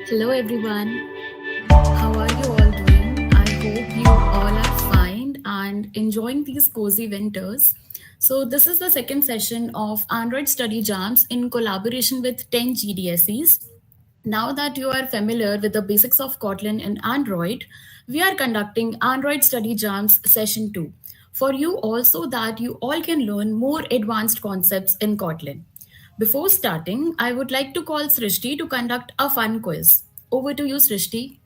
Hello everyone. How are you all doing? I hope you all are fine and enjoying these cozy winters. So this is the second session of Android Study Jams in collaboration with 10 GDSEs. Now that you are familiar with the basics of Kotlin and Android, we are conducting Android Study Jams session 2 for you also that you all can learn more advanced concepts in Kotlin. Before starting, I would like to call Srishti to conduct a fun quiz. Over to you, Srishti.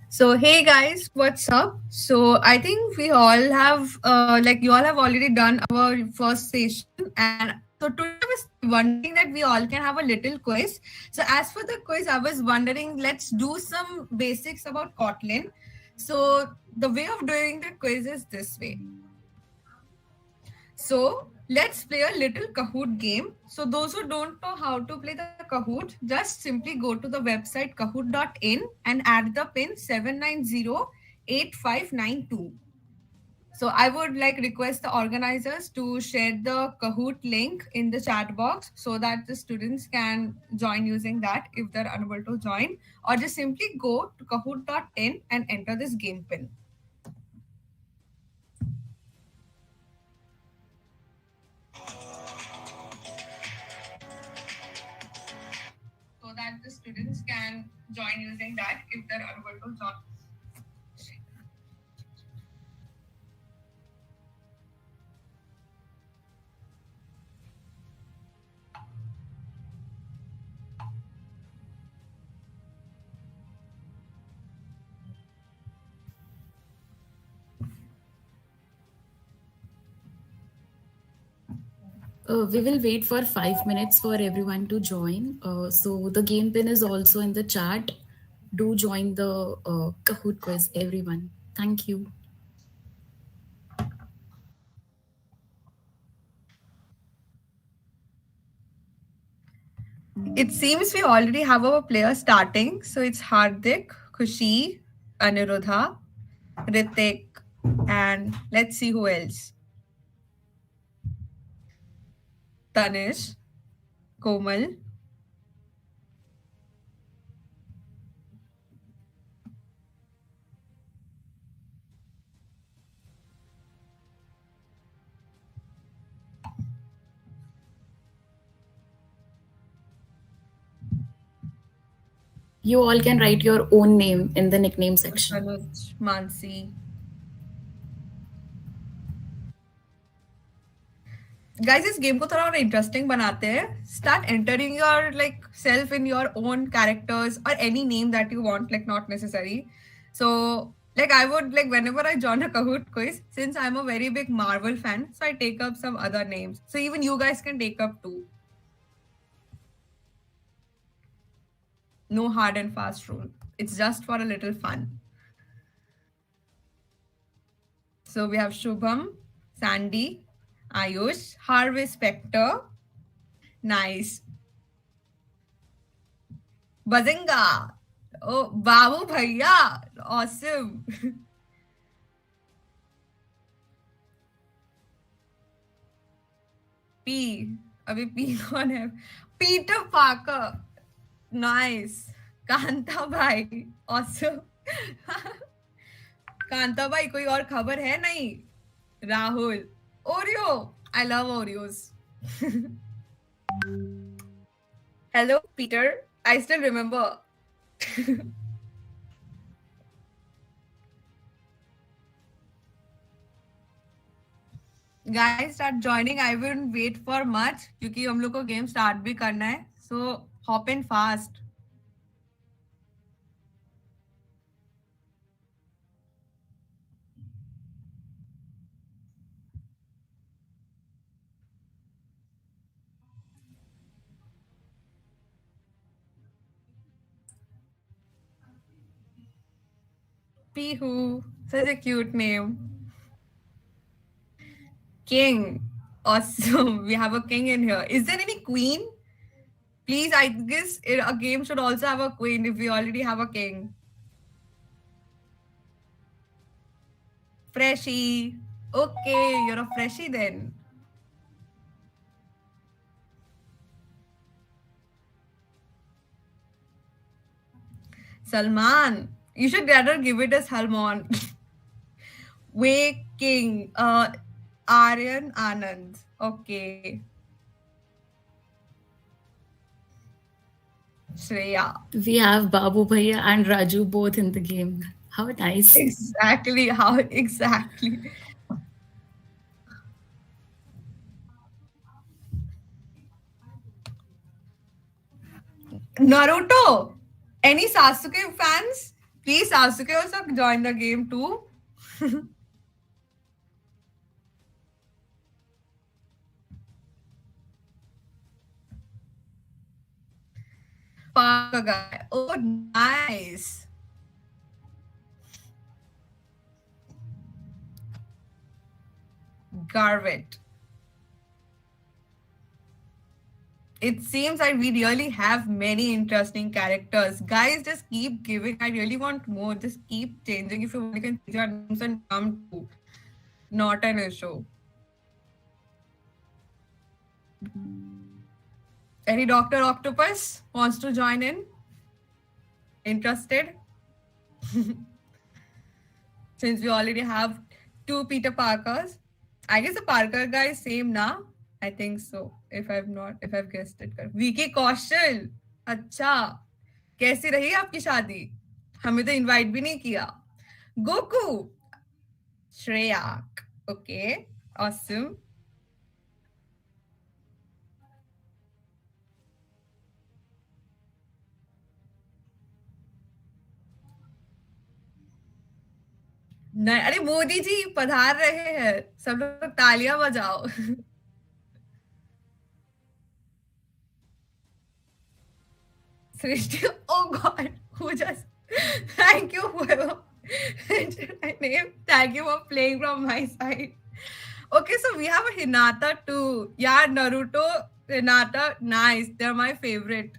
So hey guys, what's up? So I think we all have you all have already done our first session, and so today I was wondering that we all can have a little quiz. So as for the quiz, I was wondering let's do some basics about Kotlin. So the way of doing the quiz is this way. So let's play a little Kahoot game. So those who don't know how to play the Kahoot, just simply go to the website kahoot.in and add the pin 7908592. So I would like request the organizers to share the Kahoot link in the chat box so that the students can join using that if they're unable to join, or just simply go to kahoot.in and enter this game pin. So that the students can join using that if they're unable to join. We will wait for 5 minutes for everyone to join. So the game pin is also in the chat. Do join the Kahoot quiz, everyone. Thank you. It seems we already have our players starting. So it's Hardik, Khushi, Aniruddha, Ritik, and let's see who else. Tanish, Komal. You all can write your own name in the nickname section. Anuj, Mansi. Guys, इस game को थोड़ा और interesting बनाते हैं. Start entering your like self in your own characters or any name that you want, like not necessary. So like I would like whenever I join a Kahoot quiz, since I'm a very big Marvel fan, so I take up some other names. So even you guys can take up too. No hard and fast rule. It's just for a little fun. So we have Shubham, Sandy, Ayush, Harvey Specter. Nice. Bazinga. Oh, Babu Bhaiya. Awesome. P. अभी P कौन है? Peter Parker. Nice. Kanta भाई. Awesome. Kanta भाई कोई और खबर है नहीं? Rahul. Oreo. I love Oreos. Hello, Peter. I still remember. Guys, start joining. I wouldn't wait for much क्योंकि हम लोग को गेम स्टार्ट भी करना है. So hop in fast. Pihu. Such a cute name. King. Awesome. We have a king in here. Is there any queen? Please, I guess a game should also have a queen if we already have a king. Freshie. Okay, you're a freshie then. Salman. You should rather give it a Salman. Waking. Aryan Anand. Okay. Shreya. We have Babu Bhaiya and Raju both in the game. How nice. Exactly. How exactly? Naruto. Any Sasuke fans? Please, Sasuke also join the game too. Parker guy. Oh, nice. Garvit. It seems like we really have many interesting characters. Guys, just keep giving. I really want more. Just keep changing. If you want, you can change your names and come to. Not an issue. Any Dr. Octopus wants to join in? Interested? Since we already have 2 Peter Parkers. I guess the Parker guy is same now. I think so. If I've guessed it correct. Vicky Kaushal. अच्छा कैसी रही आपकी शादी? हमें तो invite भी नहीं किया. Goku. Shreyak. Okay. Awesome. नहीं, अरे मोदी जी पधार रहे हैं. सब लोग तालियां बजाओ. Srishti, oh God, who just thank you whoever mentioned my name. Thank you for playing from my side. Okay, so we have a Hinata too. Yeah, Naruto, Hinata, nice. They're my favorite.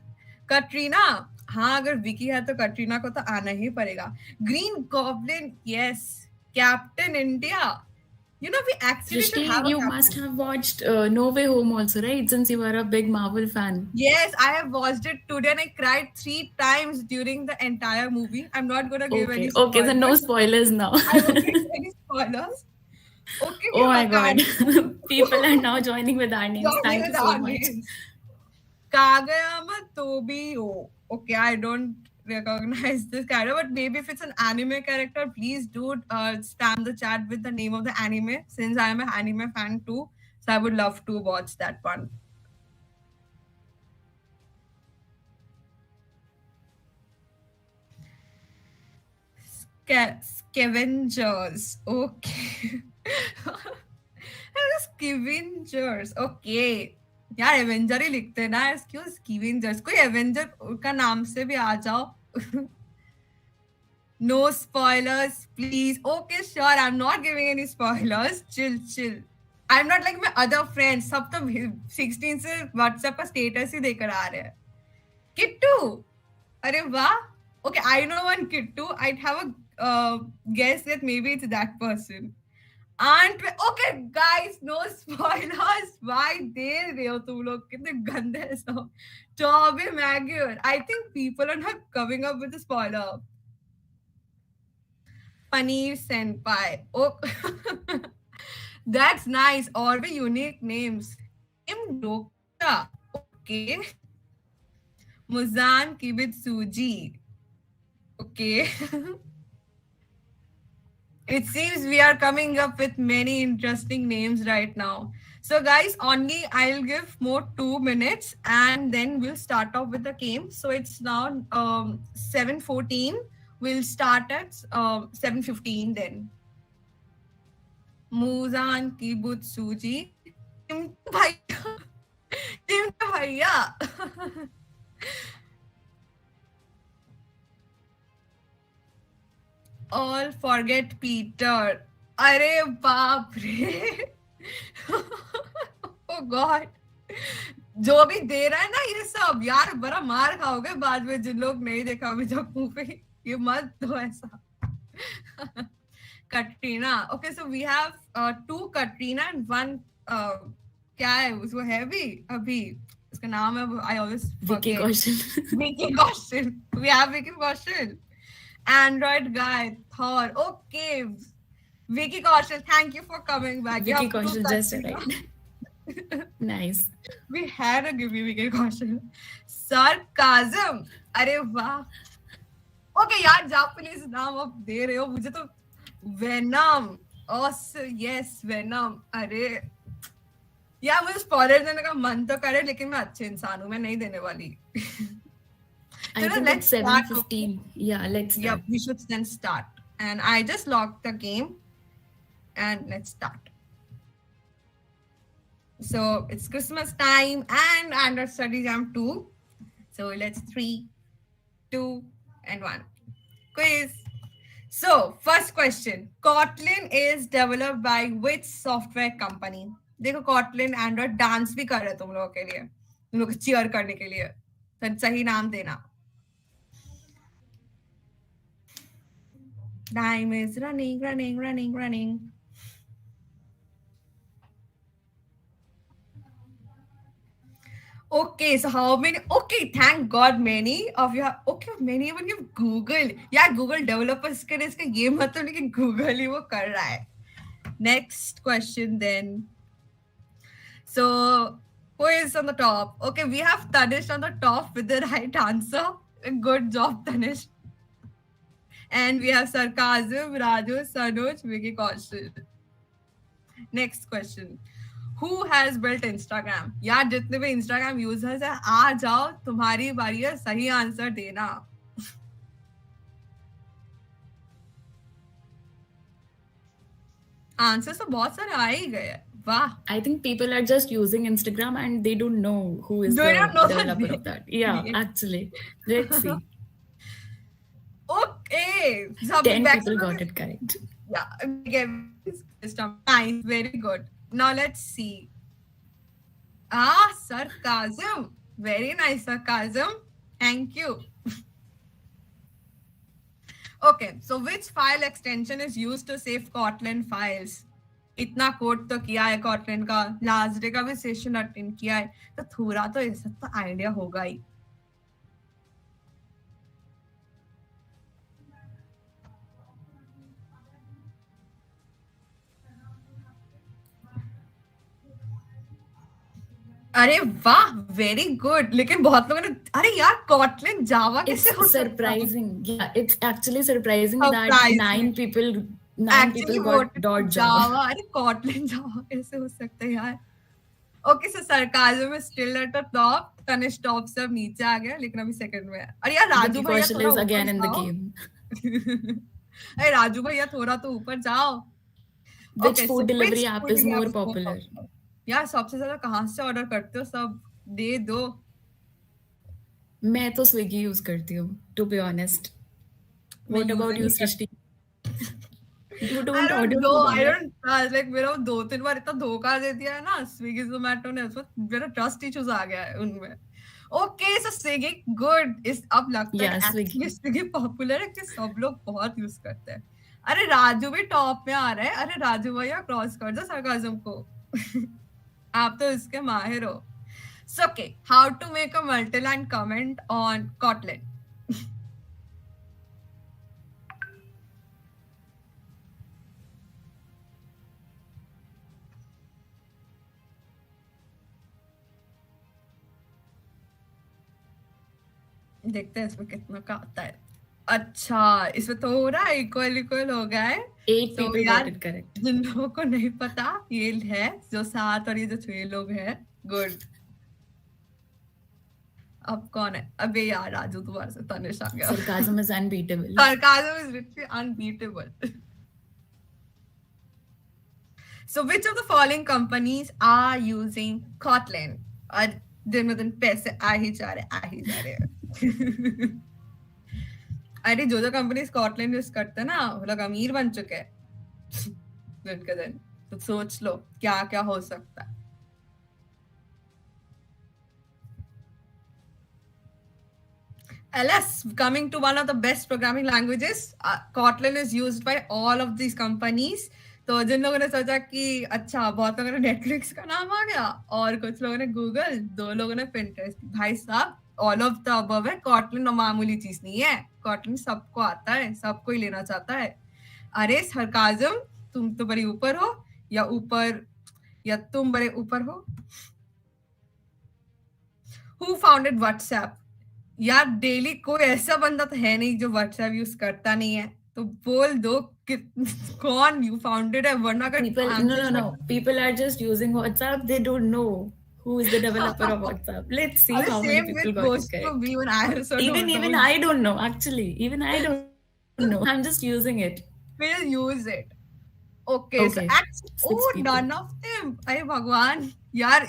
Katrina, हाँ अगर विकी है तो कटरीना को तो आना ही पड़ेगा. Green goblin, yes. Captain India. You know, we actually should Rishti, have a you captain. must have watched No Way Home also, right? Since you are a big Marvel fan. Yes, I have watched it today and I cried 3 times during the entire movie. I'm not going to give any spoilers. Okay, then no spoilers now. I won't give any spoilers. Okay, Oh my give a God. card. People are now joining with our names. Joining Thank you with so our much. names. Kageyama Tobio. Okay, I don't recognize this character, but maybe if it's an anime character, please do spam the chat with the name of the anime, since I am an anime fan too. So I would love to watch that one. Scavengers. Okay. Scavengers. Okay. यार Avenger ही लिखते ना, क्यों स्कीवेंजर्स? कोई Avenger का नाम से भी आ जाओ. No spoilers, please. Okay, sure. I'm not giving any spoilers. Chill. I'm not like my other friends. सब तो 16 से WhatsApp का status ही देकर आ रहे हैं. Kittu. अरे वाह. Okay, I know one Kittu. I'd have a guess that maybe it's that person. And okay, guys, no spoilers. Why दे रहे हो तुम लोग? कितने गंदे सब. Tobey Maguire. I think people are not coming up with a spoiler. Paneer Senpai. Oh, that's nice. All the unique names. Kim Dokta. Okay. Muzan Kibitsuji. Okay. It seems we are coming up with many interesting names right now. So guys, only I'll give more 2 minutes and then we'll start off with the game. So it's now 7:14. We'll start at 7:15 then. Muzan Kibutsuji. Tim Bhaiya. All forget Peter. अरे बाप रे. Oh God. जो भी दे रहा है ना ये सब, यार बड़ा मार खाओगे बाद में. जिन लोग नहीं देखा अभी तक मूवी, ये मत दो ऐसा. Katrina. Okay, so we have 2 Katrina and 1 क्या है उसको हैवी. अभी उसका नाम है, I always Vicky forget. Kaushal. Vicky Kaushal. We have Vicky Kaushal. Android guy, Thor. Okay. Vicky Kaushal, thank you for coming back. You Vicky have to do Kaushal such just thing. arrived. Nice. We had to give you Vicky Kaushal. Sarcasm. अरे वाह. Okay यार, Japanese नाम आप दे रहे हो मुझे तो. Venom. Yes, Venom. अरे यार मुझे स्पॉइलर देने का मन तो करे, लेकिन मैं अच्छे इंसान हूँ, मैं नहीं देने वाली. I think it's 7:15. Yeah, let's start. Yeah, we should then start. And I just locked the game. And let's start. So it's Christmas time and Android Study Jam 2. So let's 3, 2, and 1. Quiz. So first question. Kotlin is developed by which software company? देखो Kotlin Android dance भी कर रहे तुम लोगों के लिए, तुम लोग चीयर करने के लिए. तो सही नाम देना. Time is running. Okay, so how many? Okay, thank God many of you have. Okay, many even you've Googled. Yeah, Google developers के इसका ये मतलब नहीं कि Google ही वो कर रहा है. Next question then. So who is on the top? Okay, we have Tanish on the top with the right answer. Good job, Tanish. And we have Sarcasm, Raju, Sanuj, Vicky Kaushal. Next question. Who has built Instagram? यार जितने भी Instagram users हैं, आ जाओ, तुम्हारी बारी है, सही answer देना. आंसर तो बहुत सारे आ ही गए. वाह. I think people are just using Instagram and they don't know who is They the don't know developer of that. Yeah, actually. Let's see. Okay. 10 people got it correct. Yeah. Again, nice. Very good. Now let's see. Sarcasm. Very nice, Sarcasm. Thank you. Okay. So which file extension is used to save Kotlin files? इतना code तो किया है Kotlin का, last day का भी session attend किया है, तो थोड़ा तो ये सब तो आइडिया होगा ही. अरे वाह, वेरी गुड. लेकिन बहुत लोगों ने, अरे यार Kotlin Java कैसे हो सकता है? Surprising. Yeah, it's actually surprising that 9 people got Java. अरे Kotlin Java कैसे हो सकता है यार? Okay, so Sarcasm is still at the top. Tanish top से अब नीचे आ गया, लेकिन अभी सेकंड में है. अरे यार राजू भैया Kaushal is again in the game. अरे राजू भैया थोड़ा तो ऊपर जाओ. Which food delivery app is more popular? यार सबसे ज्यादा कहाँ से ऑर्डर करते हो? सब दे दो. मैं तो स्विगी यूज करती हूँ, to be honest. What about you, Srishti? You don't order food? I don't trust. Like मेरा 2-3 बार इतना धोखा दे दिया है ना स्विगी जोमेटो ने, उसमें मेरा ट्रस्ट इश्यूज आ गया है उनमें. Okay, so Swiggy good. इस अब लगता है स्विगी पॉपुलर है कि सब लोग बहुत यूज करते हैं. अरे राजू भी टॉप में आ रहा है. अरे राजू भैया क्रॉस कर दो सरकाजम को. आप तो इसके माहिर हो. So okay, how to make a multi-line comment on Kotlin? देखते हैं इसमें कितना का आता है. अच्छा, इसमें थोड़ा इक्वल हो गया है. 8 people got it correct. जिन लोगों को नहीं पता, ये है जो 7 और ये जो 6 लोग हैं. गुड. अब कौन है? अबे यार राजू दोबारा से तनिष आ गया. Sarcasm is unbeatable. Sarcasm is literally unbeatable. So which of the following companies are using Kotlin? और दिन में दिन पैसे आ ही जा रहे हैं. अरे जो कंपनी Kotlin यूज करते हैं ना, वो लोग अमीर बन चुके हैं दिन के दिन. तो सोच लो क्या क्या हो सकता है. LS, coming to one of the best programming languages, Kotlin is used by all of these companies. तो जिन लोगों ने सोचा कि अच्छा बहुत लोगों ने नेटफ्लिक्स का नाम आ गया और कुछ लोगों ने गूगल, 2 लोगों ने पिंटरेस्ट। भाई साहब ऑल ऑफ द अबव है। कॉटलिन मामूली चीज नहीं है, कॉटलिन सबको आता है, सबको ही लेना चाहता है। अरे सरकाजम, तुम तो बड़े ऊपर हो, या तुम बड़े ऊपर हो। Who founded WhatsApp? यार डेली कोई ऐसा बंदा तो है नहीं जो व्हाट्सएप यूज करता नहीं है, तो बोल दो कि कौन यू फाउंडेड है, वरना अगर No. People are just using WhatsApp. They don't know who is the developer of WhatsApp. Let's see how many people got it correct. Even I also Even I don't know, actually. Even I don't know. I'm just using it. We'll use it. Okay. So actually, none of them. अरे भगवान यार,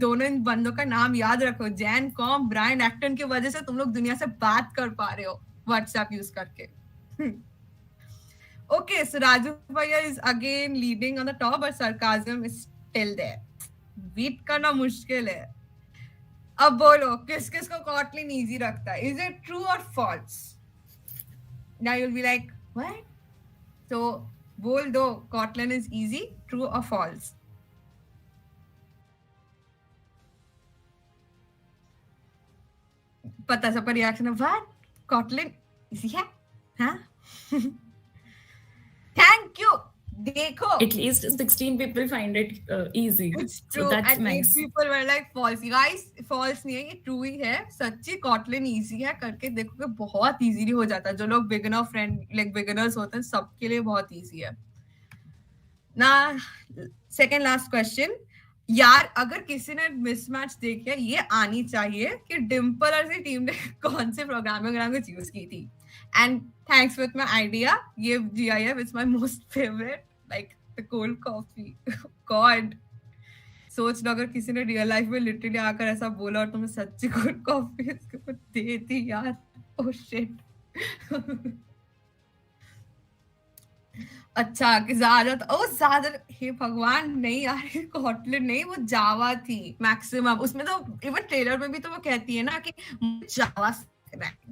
दोनों इन बंदों का नाम याद रखो, Jan Koum, Brian Acton की वजह से तुम लोग दुनिया से बात कर पा रहे हो व्हाट्सएप यूज करके। Okay, so Raju Bhaiya is again leading on the top, but sarcasm is still there. Beat करना मुश्किल है। अब बोलो किस किस को Kotlin easy रखता है? Is it true or false? Now you'll be like, what? So बोल दो Kotlin is easy, true or false? पता सबका रिएक्शन है, what? Kotlin easy है? हाँ? Thank you. देखो. At least 16 people find it easy. It's true. So that's and nice. 8 people were like false. Guys, false नहीं है, ये true ही है. सच्ची Kotlin easy है, करके देखो कि बहुत easily हो जाता है. जो लोग beginner friend, like beginners होते हैं, सबके लिए बहुत easy है. Now, second last question. यार अगर किसी ने मिसमैच देखे, ये आनी चाहिए कि डिम्पल और सी टीम ने कौन से प्रोग्रामिंग लैंग्वेज यूज की थी। And thanks with my idea, ये GIF is my most favourite, like the cold coffee. God, सोच लो अगर किसी ने रियल लाइफ में लिटरली आकर ऐसा बोला और तुम्हें सच्ची कोल्ड कॉफी इसके ऊपर दे दी यार। Oh shit. अच्छा कि ज्यादा हे भगवान, नहीं यार Kotlin नहीं, वो जावा थी मैक्सिमम। उसमें तो इवन ट्रेलर में भी तो वो कहती है ना कि जावा,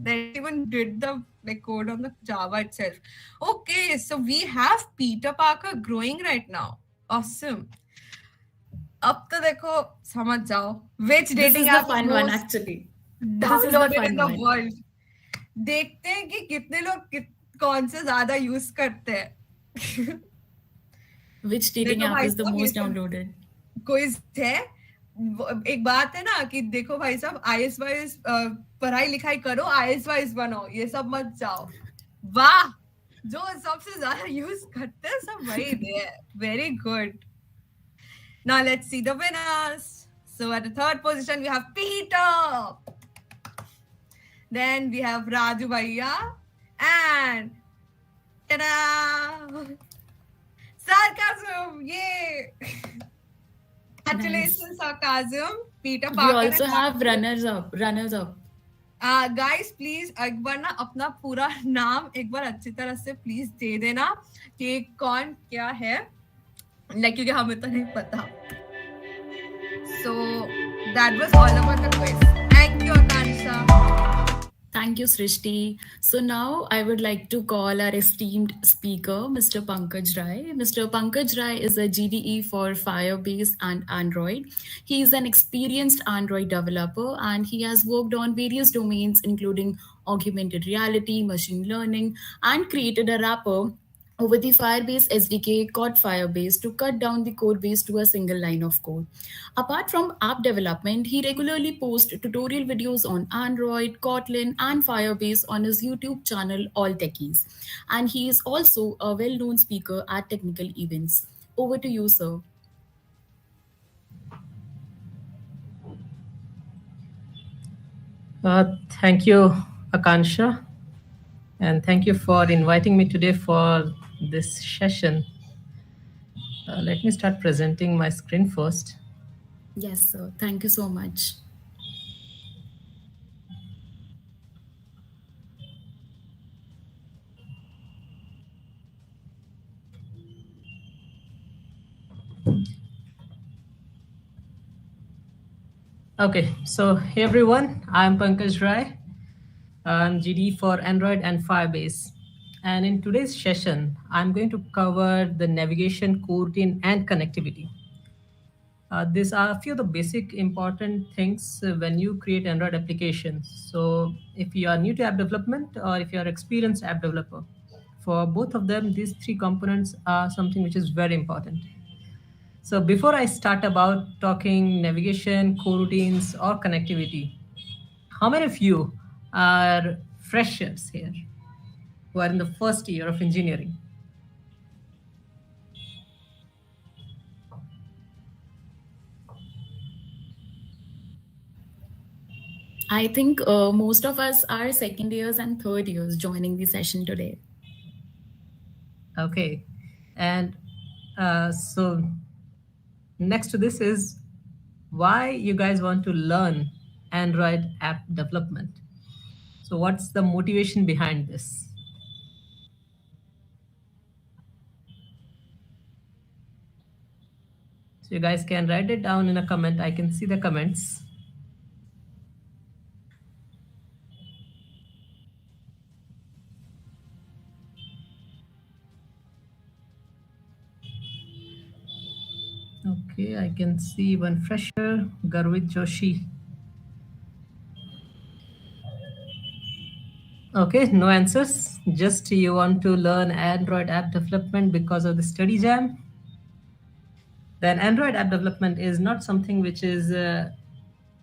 they even did the like code on the Java itself. Okay, so we have Peter Parker growing right now. Awesome. अब तो देखो समझ जाओ which dating app fun one actually downloaded in the world. देखते हैं कि कितने लोग कौन से ज्यादा यूज करते हैं। Which dating app is the most downloaded? Quiz है। एक बात है ना कि देखो भाई साहब, IS वाइज पढ़ाई लिखाई करो, IS वाइज बनो, ये सब मत जाओ। वाह, जो सबसे ज्यादा यूज करते हैं सब वही है। Very good. Now let's see the winners. So at the third position we have Peter. Then we have Raju Bhaiya and ta-da! Sarcasm! Yay! Congratulations, nice. Sarcasm. Peter Parker. We also have runners up. Guys, please एक बार ना अपना पूरा नाम एक बार अच्छी तरह से please दे देना कि कौन क्या है, क्योंकि हमें तो नहीं पता। So that was all about the quiz. Thank you, Akansha. Thank you, Srishti. So now I would like to call our esteemed speaker, Mr. Pankaj Rai. Mr. Pankaj Rai is a GDE for Firebase and Android. He is an experienced Android developer and he has worked on various domains including augmented reality, machine learning, and created a wrapper over the Firebase SDK called Firebase to cut down the code base to a single line of code. Apart from app development, he regularly posts tutorial videos on Android, Kotlin, and Firebase on his YouTube channel, All Techies. And he is also a well-known speaker at technical events. Over to you, sir. Thank you, Akansha. And thank you for inviting me today for this session. Let me start presenting my screen first. Yes, sir. Thank you so much. Okay, so hey everyone, I'm Pankaj Rai. I'm GD for Android and Firebase. And in today's session, I'm going to cover the navigation, coroutine, and connectivity. These are a few of the basic important things when you create Android applications. So if you are new to app development or if you are experienced app developer, for both of them, these three components are something which is very important. So before I start about talking navigation, coroutines, or connectivity, how many of you are freshers here who are in the first year of engineering? I think most of us are second years and third years joining the session today. Okay. And so next to this is why you guys want to learn Android app development. So what's the motivation behind this? So you guys can write it down in a comment. I can see the comments. Okay, I can see one fresher, Garvit Joshi. Okay, no answers. Just you want to learn Android app development because of the study jam. Then Android app development is not something which is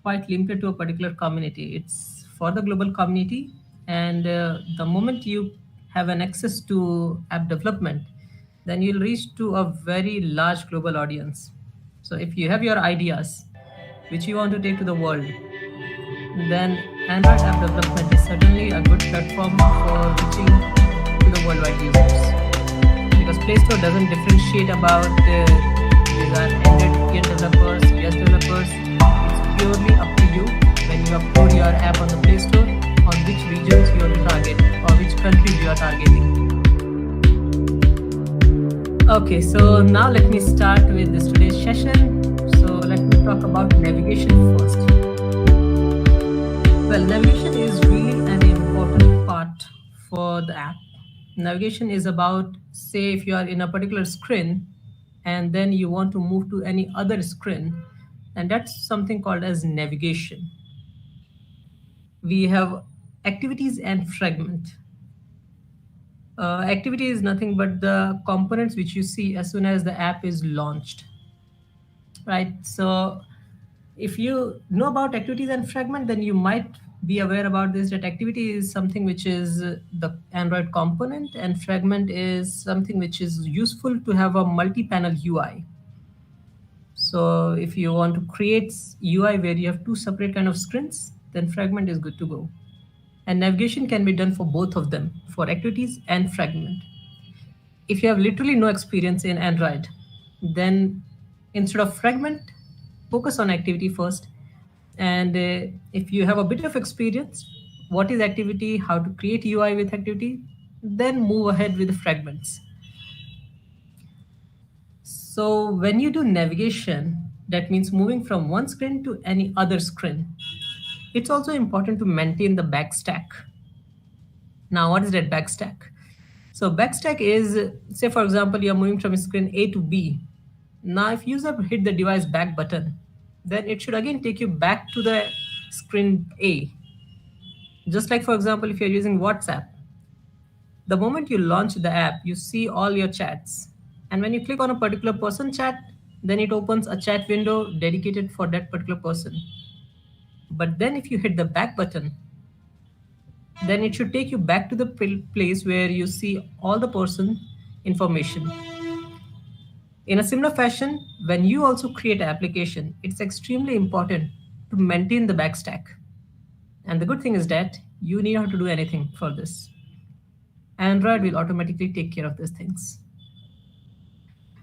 quite limited to a particular community. It's for the global community. And the moment you have an access to app development, then you'll reach to a very large global audience. So if you have your ideas, which you want to take to the world, then Android app development is certainly a good platform for reaching to the worldwide users. Because Play Store doesn't differentiate about these are Android developers, iOS developers. It's purely up to you when you upload your app on the Play Store on which regions you want to target or which countries you are targeting. Okay, so now let me start with this today's session. So let me talk about navigation first. Well, navigation is really an important part for the app. Navigation is about, say, if you are in a particular screen and then you want to move to any other screen, and that's something called as navigation. We have activities and fragment. Activity is nothing but the components which you see as soon as the app is launched, right? So if you know about activities and fragment, then you might be aware about this, that activity is something which is the Android component, and fragment is something which is useful to have a multi-panel UI. So if you want to create UI where you have two separate kind of screens, then fragment is good to go. And navigation can be done for both of them, for activities and fragment. If you have literally no experience in Android, then instead of fragment, focus on activity first. And if you have a bit of experience, what is activity, how to create UI with activity, then move ahead with the fragments. So when you do navigation, that means moving from one screen to any other screen. It's also important to maintain the backstack. Now, what is that backstack? So backstack is, say, for example, you're moving from screen A to B. Now, if user hit the device back button, then it should again take you back to the screen A. Just like, for example, if you're using WhatsApp, the moment you launch the app, you see all your chats. And when you click on a particular person chat, then it opens a chat window dedicated for that particular person. But then if you hit the back button, then it should take you back to the place where you see all the person information. In a similar fashion, when you also create an application, it's extremely important to maintain the backstack. And the good thing is that you need not to do anything for this. Android will automatically take care of these things.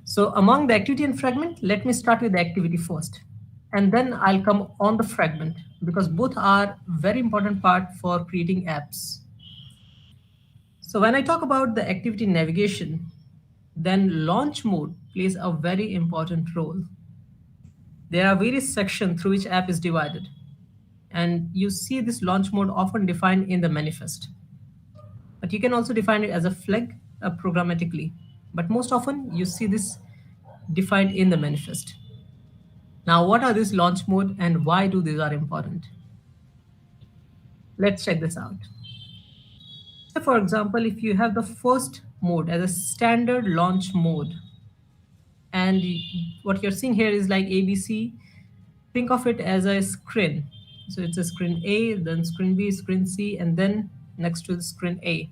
So among the activity and fragment, let me start with the activity first. And then I'll come on the fragment, because both are very important part for creating apps. So when I talk about the activity navigation, then launch mode plays a very important role. There are various sections through which app is divided. And you see this launch mode often defined in the manifest. but you can also define it as a flag programmatically. But most often you see this defined in the manifest. Now, what are these launch mode and why do these are important? Let's check this out. So for example, if you have the first mode as a standard launch mode, and what you're seeing here is like ABC, think of it as a screen. So it's a screen A, then screen B, screen C, and then next to the screen A.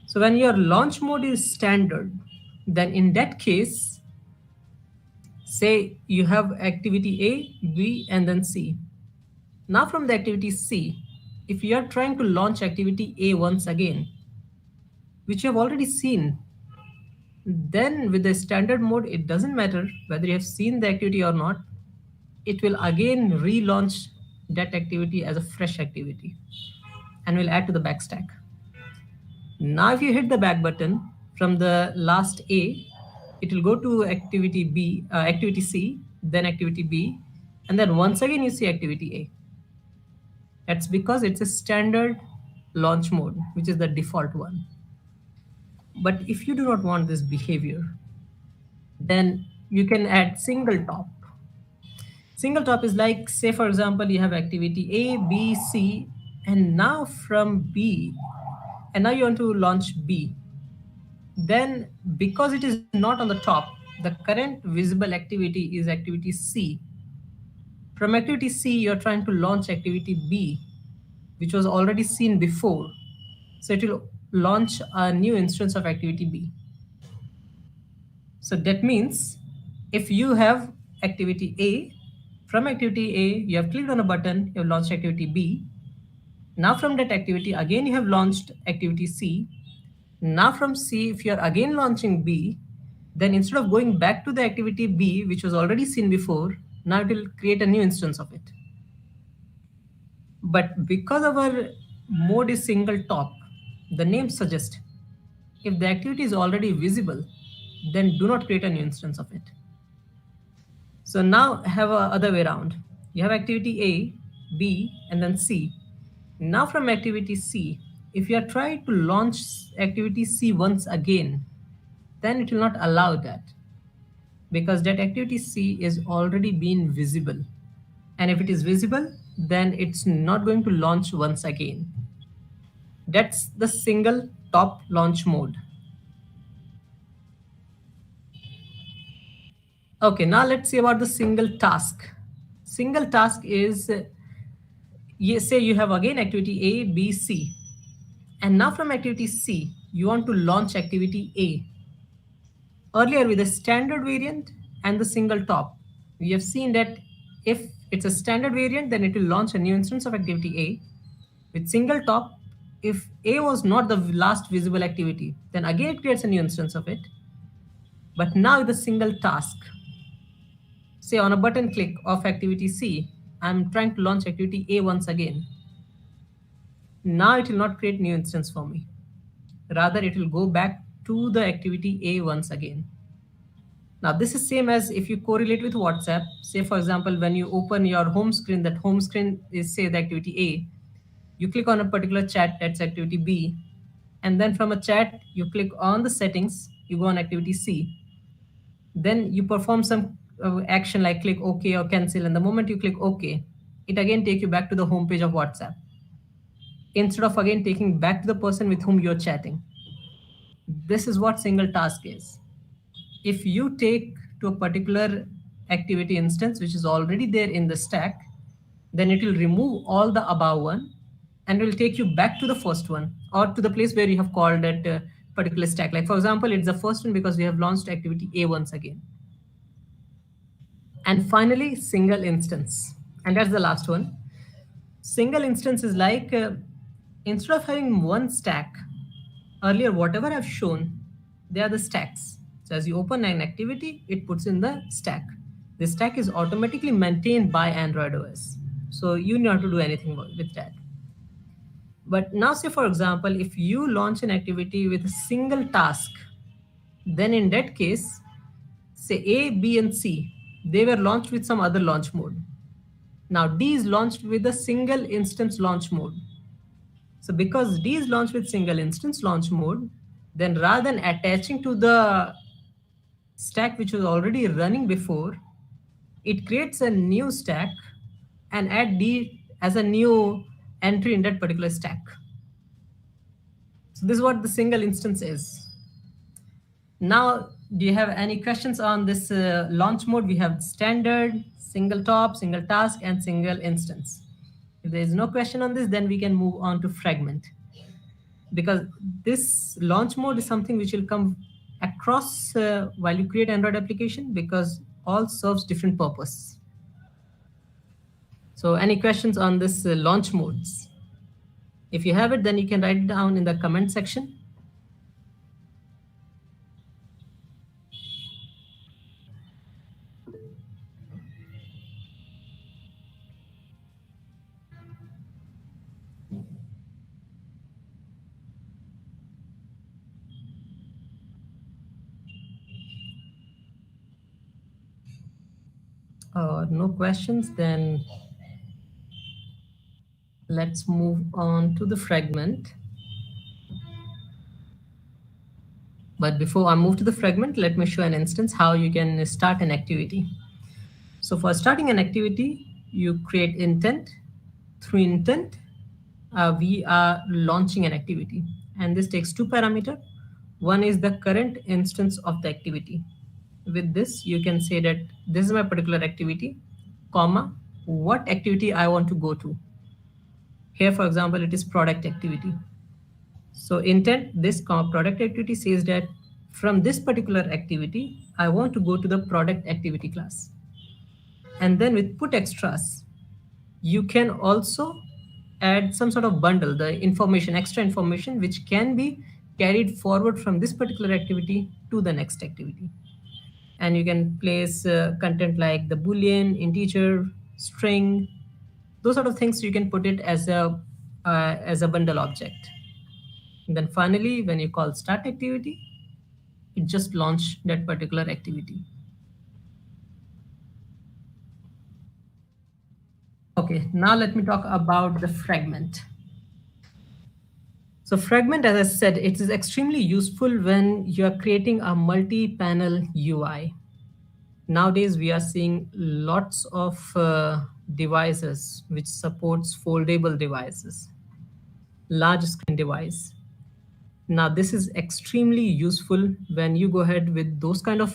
So when your launch mode is standard, then in that case, say you have activity A, B, and then C. Now from the activity C, if you are trying to launch activity A once again, which you have already seen, then with the standard mode, it doesn't matter whether you have seen the activity or not, it will again relaunch that activity as a fresh activity and will add to the back stack. Now, if you hit the back button from the last A, it will go to activity B, activity C, then activity B, and then once again you see activity A. That's because it's a standard launch mode, which is the default one. But if you do not want this behavior, then you can add single top. Single top is like, say for example, you have activity A, B, C, and now from B, and now you want to launch B. Then because it is not on the top, the current visible activity is activity C. From activity C, you're trying to launch activity B, which was already seen before. So it will launch a new instance of activity B. So that means if you have activity A, from activity A, you have clicked on a button, you have launched activity B. Now from that activity, again, you have launched activity C. Now from C, if you're again launching B, then instead of going back to the activity B, which was already seen before, now it will create a new instance of it. But because our mode is single top, the name suggests if the activity is already visible, then do not create a new instance of it. So now have a other way around. You have activity A, B, and then C. Now from activity C, if you are trying to launch activity C once again, then it will not allow that because that activity C is already been visible. And if it is visible, then it's not going to launch once again. That's the single top launch mode. Okay, now let's see about the single task. Single task is, say you have again activity A, B, C. And now from activity C, you want to launch activity A. Earlier with the standard variant and the single top, we have seen that if it's a standard variant, then it will launch a new instance of activity A. With single top, if A was not the last visible activity, then again it creates a new instance of it. But now with a single task, say on a button click of activity C, I'm trying to launch activity A once again. Now it will not create new instance for me. Rather, it will go back to the activity A once again. Now this is same as if you correlate with WhatsApp. Say for example, when you open your home screen, that home screen is say the activity A. You click on a particular chat, that's activity B. And then from a chat, you click on the settings, you go on activity C. Then you perform some action like click OK or cancel. And the moment you click OK, it again takes you back to the home page of WhatsApp, instead of again taking back to the person with whom you're chatting. This is what single task is. If you take to a particular activity instance, which is already there in the stack, then it will remove all the above one and will take you back to the first one or to the place where you have called that particular stack. Like for example, it's the first one because we have launched activity A once again. And finally, single instance. And that's the last one. Single instance is like, instead of having one stack, earlier whatever I've shown, they are the stacks. So as you open an activity, it puts in the stack. The stack is automatically maintained by Android OS. So you need not to do anything with that. But now say, for example, if you launch an activity with a single task, then in that case, say A, B, and C, they were launched with some other launch mode. Now D is launched with a single instance launch mode. So because D is launched with single instance launch mode, then rather than attaching to the stack which was already running before, it creates a new stack and add D as a new entry in that particular stack. So this is what the single instance is. Now, do you have any questions on this launch mode? We have standard, single top, single task, and single instance. If there is no question on this, then we can move on to fragment. Because this launch mode is something which will come across while you create Android application, because all serves different purpose. So any questions on this launch modes? If you have it, then you can write it down in the comment section. No questions, then let's move on to the fragment. But before I move to the fragment, let me show an instance how you can start an activity. So for starting an activity, you create intent. Through intent, we are launching an activity. And this takes two parameters. One is the current instance of the activity. With this, you can say that this is my particular activity, comma, what activity I want to go to. Here, for example, it is product activity. So intent, this product activity says that from this particular activity, I want to go to the product activity class. And then with put extras, you can also add some sort of bundle, the information, extra information, which can be carried forward from this particular activity to the next activity. And you can place content like the Boolean, integer, string, those sort of things. You can put it as a bundle object. And then finally, when you call start activity, it just launched that particular activity. Okay, now let me talk about the fragment. So fragment, as I said, it is extremely useful when you are creating a multi-panel UI. Nowadays, we are seeing lots of devices which supports foldable devices, large screen device. Now, this is extremely useful when you go ahead with those kind of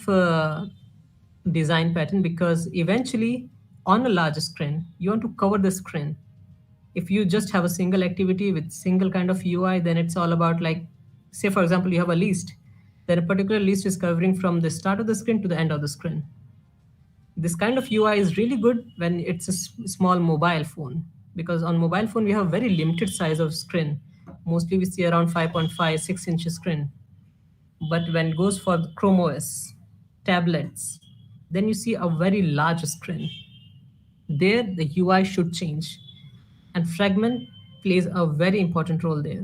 design pattern, because eventually on a large screen, you want to cover the screen. If you just have a single activity with single kind of UI, then it's all about, like, say, for example, you have a list, then a particular list is covering from the start of the screen to the end of the screen. This kind of UI is really good when it's a small mobile phone, because on mobile phone, we have a very limited size of screen. Mostly we see around 5.5, 6 inch screen. But when it goes for the Chrome OS, tablets, then you see a very large screen. There, the UI should change. And fragment plays a very important role there.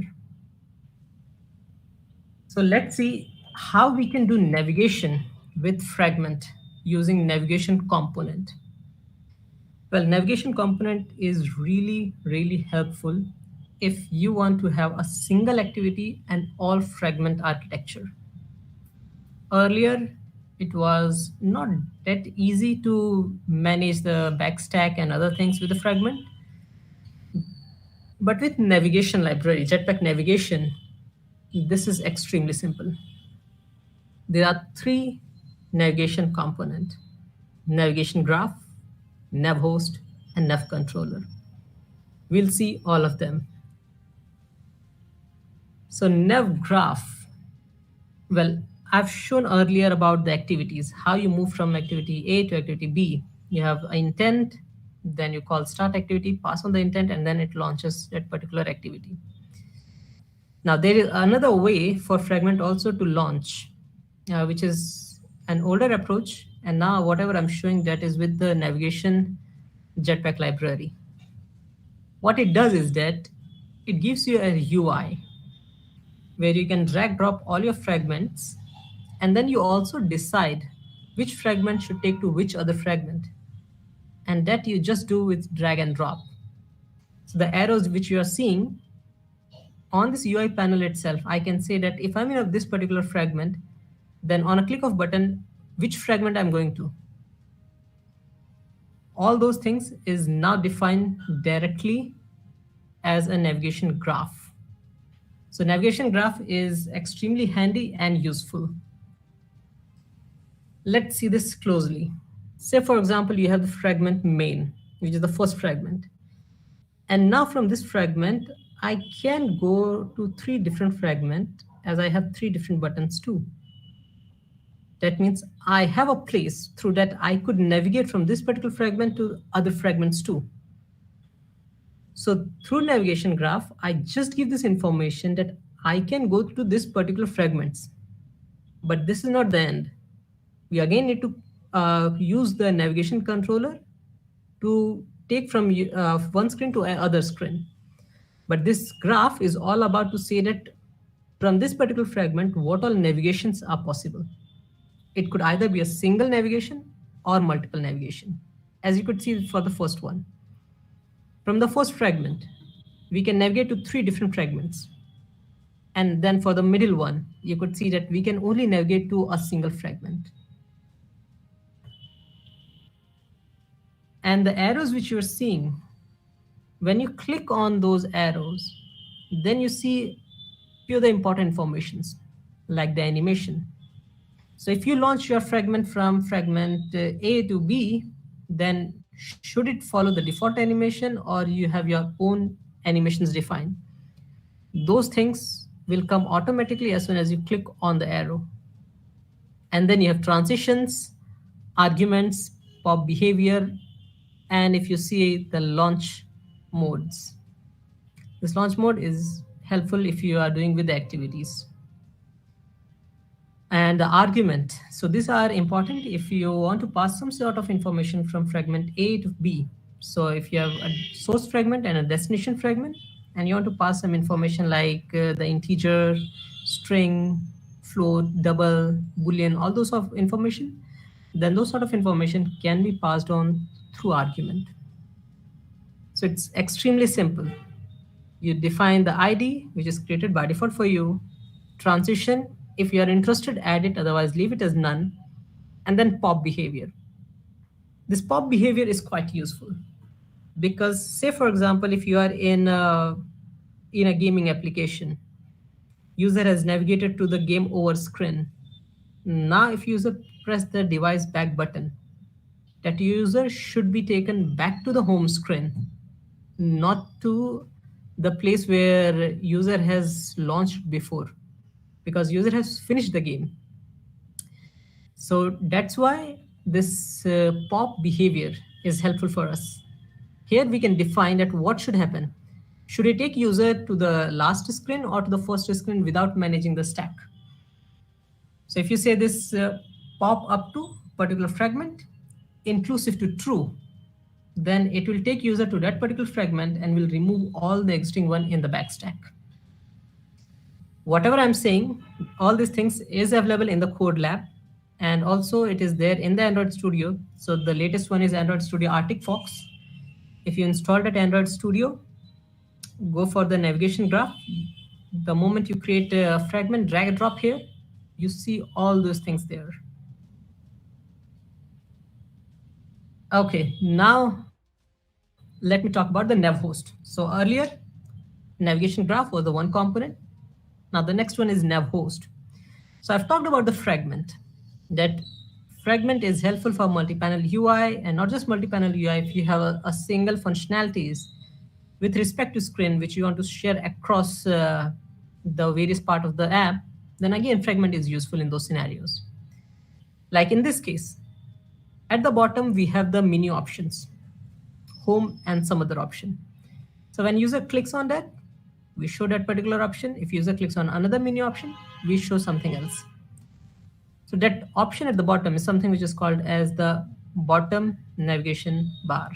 So let's see how we can do navigation with fragment using navigation component. Well, navigation component is really, really helpful if you want to have a single activity and all fragment architecture. Earlier, it was not that easy to manage the backstack and other things with the fragment. But with navigation library, Jetpack Navigation, this is extremely simple. There are three navigation components: navigation graph, nav host, and nav controller. We'll see all of them. So nav graph, well, I've shown earlier about the activities, how you move from activity A to activity B. You have an intent, then you call start activity, pass on the intent, and then it launches that particular activity. Now, there is another way for fragment also to launch, which is an older approach. And now whatever I'm showing, that is with the navigation Jetpack library. What it does is that it gives you a UI where you can drag drop all your fragments, and then you also decide which fragment should take to which other fragment. And that you just do with drag and drop. So the arrows which you are seeing, on this UI panel itself, I can say that if I'm in this particular fragment, then on a click of button, which fragment I'm going to. All those things is now defined directly as a navigation graph. So navigation graph is extremely handy and useful. Let's see this closely. Say, for example, you have the fragment main, which is the first fragment. And now from this fragment, I can go to 3 different fragments as I have 3 different buttons too. That means I have a place through that I could navigate from this particular fragment to other fragments too. So through navigation graph, I just give this information that I can go to this particular fragments. But this is not the end. We again need to use the navigation controller to take from one screen to another screen. But this graph is all about to say that from this particular fragment, what all navigations are possible. It could either be a single navigation or multiple navigation, as you could see for the first one. From the first fragment, we can navigate to 3 different fragments. And then for the middle one, you could see that we can only navigate to a single fragment. And the arrows which you're seeing, when you click on those arrows, then you see few of the important informations, like the animation. So if you launch your fragment from fragment A to B, then should it follow the default animation or you have your own animations defined? Those things will come automatically as soon as you click on the arrow. And then you have transitions, arguments, pop behavior, and if you see the launch modes. This launch mode is helpful if you are doing with the activities. And the argument. So these are important if you want to pass some sort of information from fragment A to B. So if you have a source fragment and a destination fragment, and you want to pass some information like the integer, string, float, double, boolean, all those sort of information, then those sort of information can be passed on through argument. So it's extremely simple. You define the ID, which is created by default for you, transition. If you are interested, add it, otherwise leave it as none. And then pop behavior. This pop behavior is quite useful because say, for example, if you are in a gaming application, user has navigated to the game over screen. Now, if user press the device back button, that user should be taken back to the home screen, not to the place where user has launched before, because user has finished the game. So that's why this pop behavior is helpful for us. Here we can define that what should happen. Should it take user to the last screen or to the first screen without managing the stack? So if you say this pop up to particular fragment, inclusive to true, then it will take user to that particular fragment and will remove all the existing one in the backstack. Whatever I'm saying, all these things is available in the code lab, and also it is there in the Android Studio. So the latest one is Android Studio Arctic Fox. If you install that Android Studio, go for the navigation graph. The moment you create a fragment, drag and drop here, you see all those things there. Okay, now let me talk about the nav host. So earlier, navigation graph was the one component. Now the next one is nav host. So I've talked about the fragment. That fragment is helpful for multi-panel UI, and not just multi-panel UI. If you have a single functionalities with respect to screen which you want to share across the various part of the app, then again fragment is useful in those scenarios. Like in this case, at the bottom we have the menu options, home and some other option. So when user clicks on that, we show that particular option. If user clicks on another menu option, we show something else. So that option at the bottom is something which is called as the bottom navigation bar.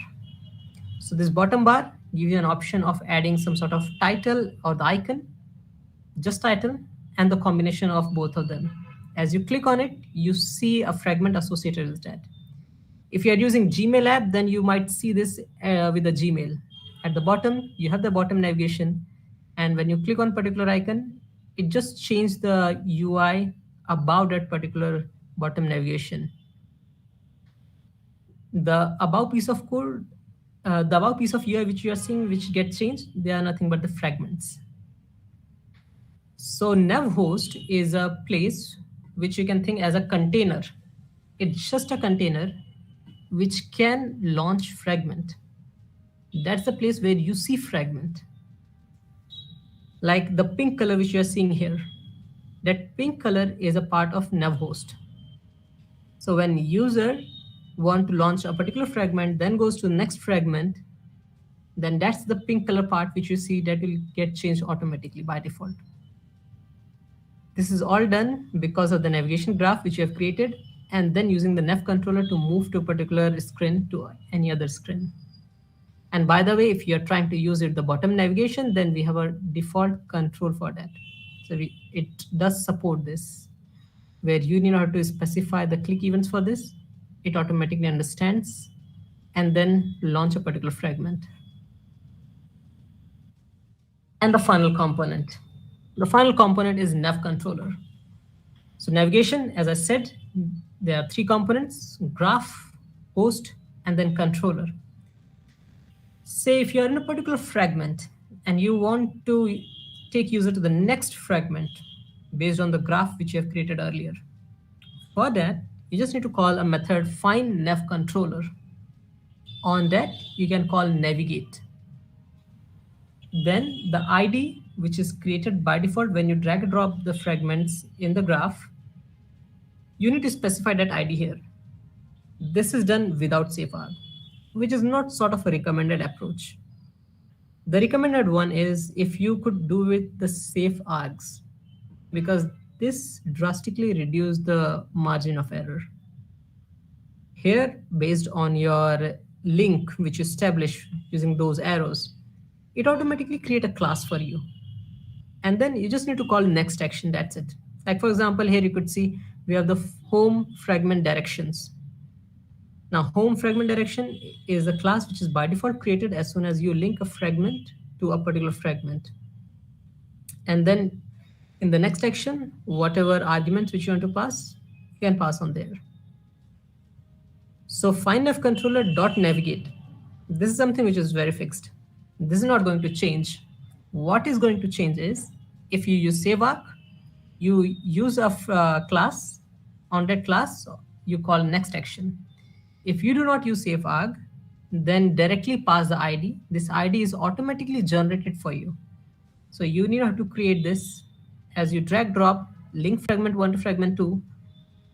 So this bottom bar gives you an option of adding some sort of title or the icon, just title, and the combination of both of them. As you click on it, you see a fragment associated with that. If you are using Gmail app, then you might see this with the Gmail. At the bottom, you have the bottom navigation, And when you click on particular icon, it just changed the UI about that particular bottom navigation. The above piece of code, the above piece of UI which you are seeing, which gets changed, they are nothing but the fragments. So NavHost is a place which you can think as a container. It's just a container which can launch fragment. That's the place where you see fragment. Like the pink color which you are seeing here, that pink color is a part of NavHost. So when user want to launch a particular fragment, then goes to the next fragment, then that's the pink color part which you see that will get changed automatically by default. This is all done because of the navigation graph which you have created, and then using the nav controller to move to a particular screen to any other screen. And by the way, if you're trying to use it the bottom navigation, then we have a default control for that. So it does support this, where you need not have to specify the click events for this. It automatically understands and then launch a particular fragment. And the final component. The final component is nav controller. So navigation, as I said, there are three components: graph, host, and then controller. Say if you're in a particular fragment and you want to take user to the next fragment based on the graph which you have created earlier. For that, you just need to call a method find nav controller. On that, you can call navigate. Then the ID, which is created by default when you drag and drop the fragments in the graph, you need to specify that ID here. This is done without savearg, which is not sort of a recommended approach. The recommended one is if you could do with the safe args, because this drastically reduces the margin of error. Here, based on your link which you establish using those arrows, it automatically create a class for you. And then you just need to call next action, that's it. Like for example, here you could see we have the home fragment directions. Now, home fragment direction is a class which is by default created as soon as you link a fragment to a particular fragment. And then in the next action, whatever arguments which you want to pass, you can pass on there. So find nav controller dot navigate. This is something which is very fixed. This is not going to change. What is going to change is if you use savearg, you use a class. On that class, you call next action. If you do not use savearg, then directly pass the ID. This ID is automatically generated for you. So you need to create this as you drag drop link fragment 1 to fragment 2.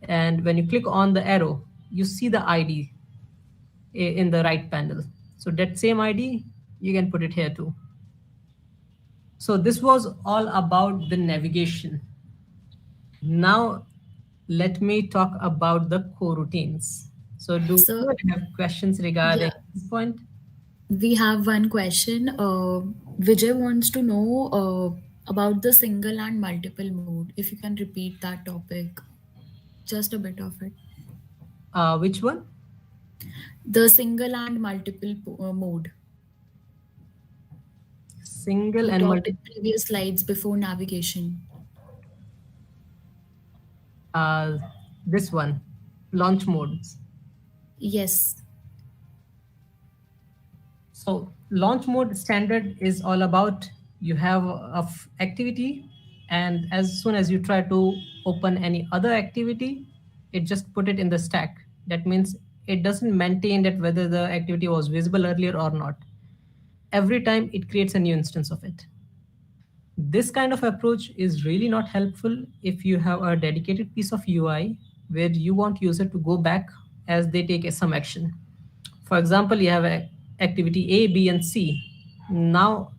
And when you click on the arrow, you see the ID in the right panel. So that same ID, you can put it here too. So this was all about the navigation. Now, let me talk about the coroutines. So do you have questions regarding this point? We have one question. Vijay wants to know about the single and multiple mode. If you can repeat that topic, just a bit of it. Which one? The single and multiple mode. Single and multiple. Previous slides before navigation. This one, launch modes. Yes. So launch mode standard is all about you have a activity, and as soon as you try to open any other activity, it just put it in the stack. That means it doesn't maintain that whether the activity was visible earlier or not. Every time it creates a new instance of it. This kind of approach is really not helpful if you have a dedicated piece of UI where you want user to go back as they take some action. For example, you have activity A, B, and C. Now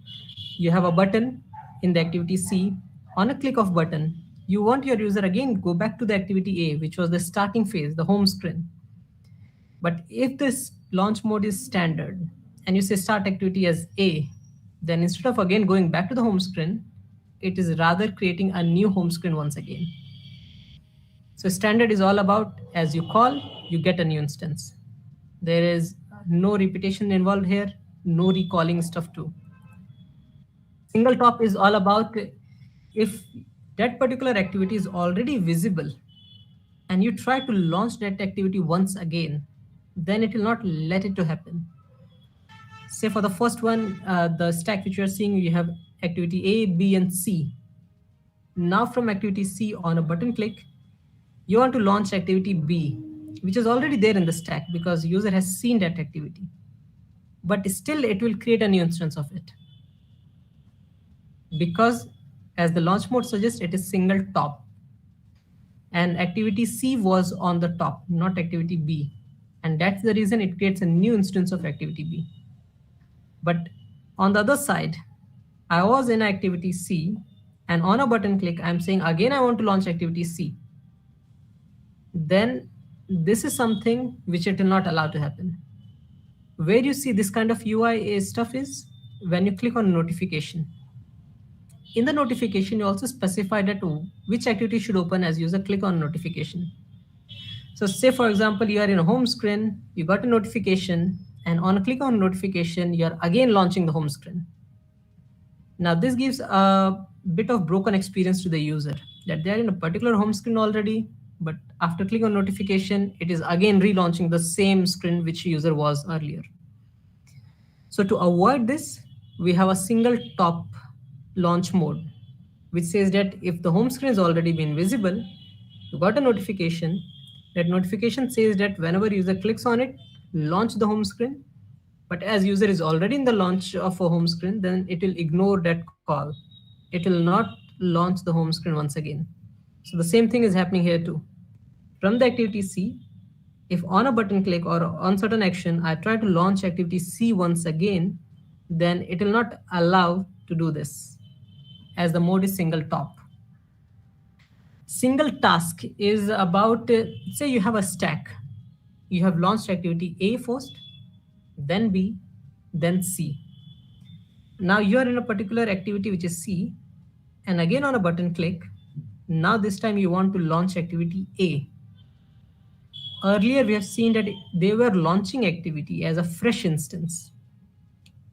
you have a button in the activity C. On a click of button, you want your user again go back to the activity A, which was the starting phase, the home screen. But if this launch mode is standard and you say start activity as A, then instead of again going back to the home screen, it is rather creating a new home screen once again. So standard is all about as you call, you get a new instance. There is no repetition involved here, no recalling stuff too. Single top is all about if that particular activity is already visible and you try to launch that activity once again, then it will not let it to happen. Say for the first one, the stack which you are seeing, you have activity A, B, and C. Now from activity C on a button click, you want to launch activity B, which is already there in the stack because user has seen that activity. But still it will create a new instance of it. Because as the launch mode suggests, it is single top. And activity C was on the top, not activity B. And that's the reason it creates a new instance of activity B. But on the other side, I was in activity C, and on a button click, I'm saying again, I want to launch activity C. Then this is something which it will not allow to happen. Where you see this kind of UI stuff is when you click on notification. In the notification, you also specify that which activity should open as user click on notification. So say, for example, you are in a home screen, you got a notification, and on a click on notification, you're again launching the home screen. Now, this gives a bit of broken experience to the user that they're in a particular home screen already, but after click on notification, it is again relaunching the same screen which user was earlier. So to avoid this, we have a single top launch mode, which says that if the home screen has already been visible, you got a notification. That notification says that whenever user clicks on it, launch the home screen. But as user is already in the launch of a home screen, then it will ignore that call. It will not launch the home screen once again. So the same thing is happening here too. From the activity C, if on a button click or on certain action, I try to launch activity C once again, then it will not allow to do this as the mode is single top. Single task is about, say you have a stack. You have launched activity A first, then B, then C. Now you are in a particular activity which is C, and again on a button click, now this time you want to launch activity A. Earlier we have seen that they were launching activity as a fresh instance.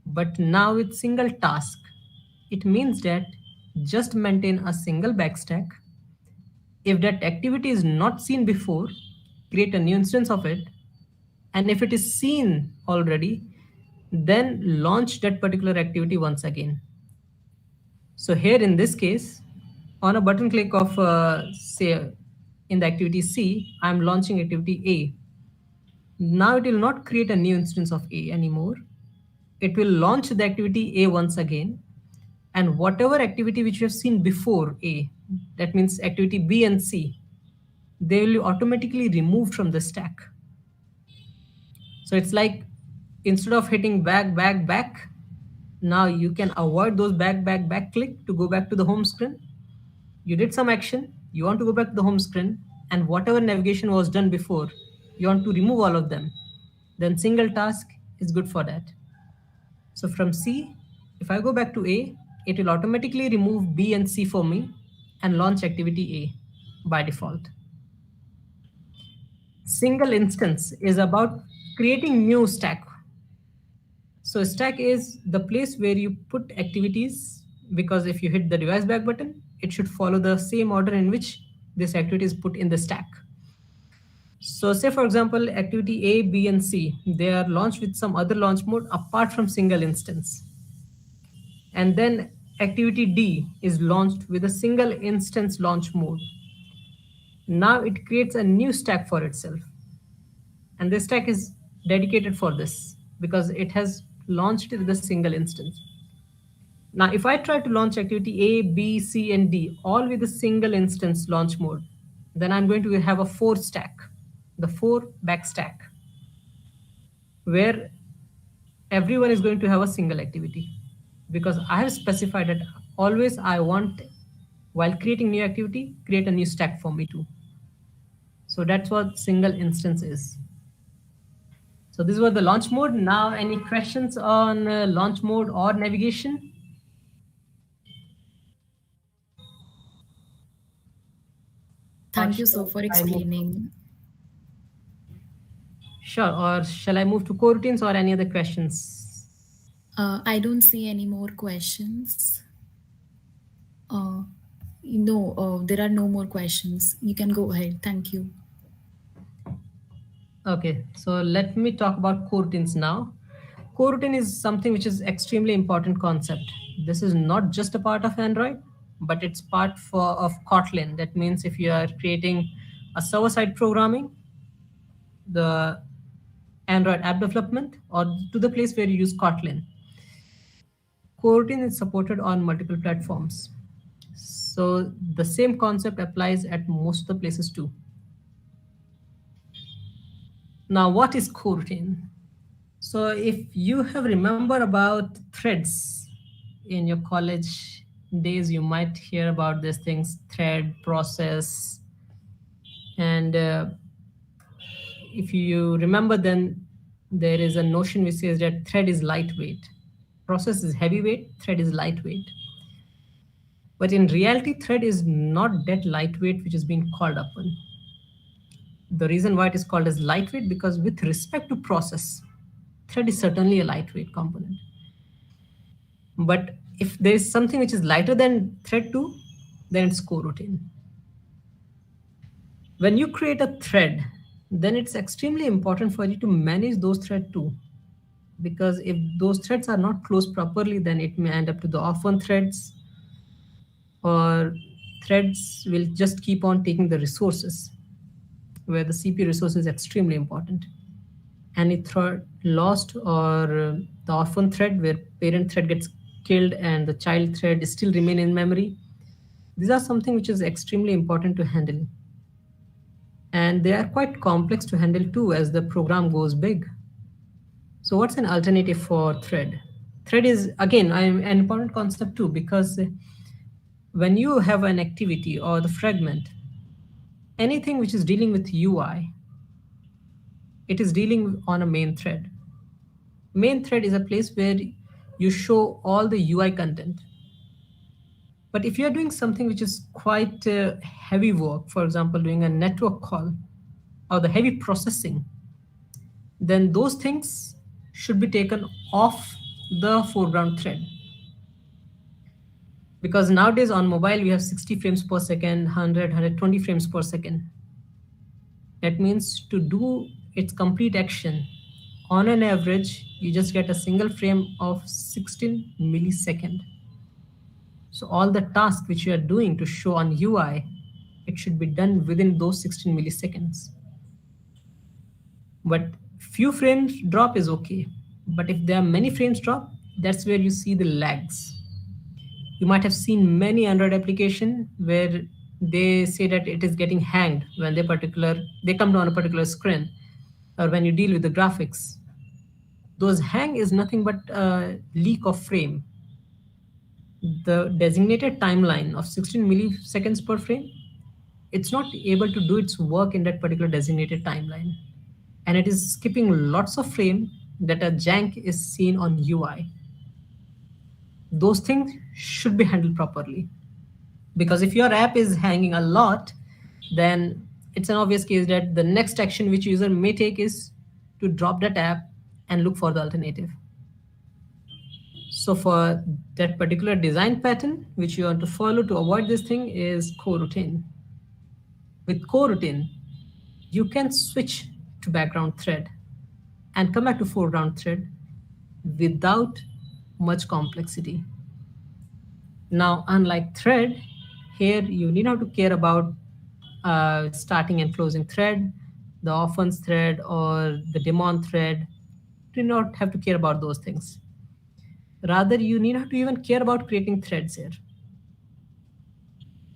But now with single task, it means that just maintain a single backstack. If that activity is not seen before, create a new instance of it. And if it is seen already, then launch that particular activity once again. So here in this case, on a button click of say in the activity C, I'm launching activity A. Now it will not create a new instance of A anymore. It will launch the activity A once again. And whatever activity which you have seen before A, that means activity B and C, they will be automatically removed from the stack. So it's like instead of hitting back, now you can avoid those back click to go back to the home screen. You did some action, you want to go back to the home screen, and whatever navigation was done before, you want to remove all of them. Then single task is good for that. So from C, if I go back to A, it will automatically remove B and C for me and launch activity A by default. Single instance is about creating new stack. So stack is the place where you put activities, because if you hit the device back button, it should follow the same order in which this activity is put in the stack. So say for example, activity A, B, and C, they are launched with some other launch mode apart from single instance. And then activity D is launched with a single instance launch mode. Now it creates a new stack for itself. And this stack is dedicated for this because it has launched with a single instance. Now, if I try to launch activity A, B, C, and D, all with a single instance launch mode, then I'm going to have a 4 stack, the 4 back stack, where everyone is going to have a single activity, because I have specified that always I want, while creating new activity, create a new stack for me too. So that's what single instance is. So this was the launch mode. Now, any questions on launch mode or navigation? Thank you so for explaining. Sure. Or shall I move to coroutines or any other questions? I don't see any more questions. Uh, no, there are no more questions. You can go ahead. Thank you. Okay, so let me talk about coroutines now. Coroutine is something which is extremely important concept. This is not just a part of Android, but it's part of Kotlin. That means if you are creating a server-side programming, the Android app development, or to the place where you use Kotlin, coroutine is supported on multiple platforms. So the same concept applies at most of the places too. Now, what is coroutine? So if you have remember about threads in your college days, you might hear about these things: thread, process, and if you remember, then there is a notion which says that thread is lightweight, process is heavyweight, thread is lightweight. But in reality, thread is not that lightweight which is being called upon. The reason why it is called as lightweight, because with respect to process, thread is certainly a lightweight component. But if there is something which is lighter than thread 2, then it's coroutine. When you create a thread, then it's extremely important for you to manage those threads too. Because if those threads are not closed properly, then it may end up to the orphan threads, or threads will just keep on taking the resources, where the CPU resource is extremely important. Any thread lost, or the orphan thread where parent thread gets killed and the child thread still remain in memory, these are something which is extremely important to handle. And they are quite complex to handle too as the program goes big. So what's an alternative for thread? Thread is, again, an important concept too, because when you have an activity or the fragment, anything which is dealing with UI, it is dealing on a main thread. Main thread is a place where you show all the UI content. But if you're doing something which is quite heavy work, for example, doing a network call or the heavy processing, then those things should be taken off the foreground thread. Because nowadays on mobile, we have 60 frames per second, 100, 120 frames per second. That means to do its complete action, on an average, you just get a single frame of 16 millisecond. So all the tasks which you are doing to show on UI, it should be done within those 16 milliseconds. But few frames drop is okay. But if there are many frames drop, that's where you see the lags. You might have seen many Android application where they say that it is getting hanged when they come down a particular screen, or when you deal with the graphics. Those hang is nothing but a leak of frame. The designated timeline of 16 milliseconds per frame, it's not able to do its work in that particular designated timeline. And it is skipping lots of frame that a jank is seen on UI. Those things should be handled properly. Because if your app is hanging a lot, then it's an obvious case that the next action which user may take is to drop that app and look for the alternative. So for that particular design pattern, which you want to follow to avoid this thing, is coroutine. With coroutine, you can switch to background thread and come back to foreground thread without much complexity. Now, unlike thread, here you need not to care about starting and closing thread, the orphans thread, or the daemon thread. You do not have to care about those things. Rather, you need not to even care about creating threads here,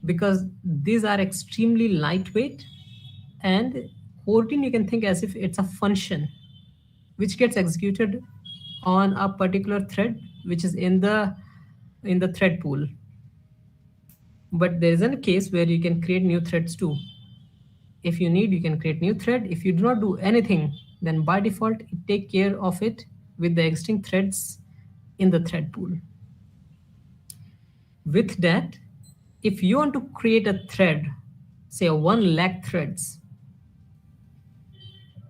because these are extremely lightweight, and coroutine you can think as if it's a function which gets executed on a particular thread which is in the thread pool. But there is a case where you can create new threads too. If you need, you can create new thread. If you do not do anything, then by default, it take care of it with the existing threads in the thread pool. With that, if you want to create a thread, say 1 lakh threads,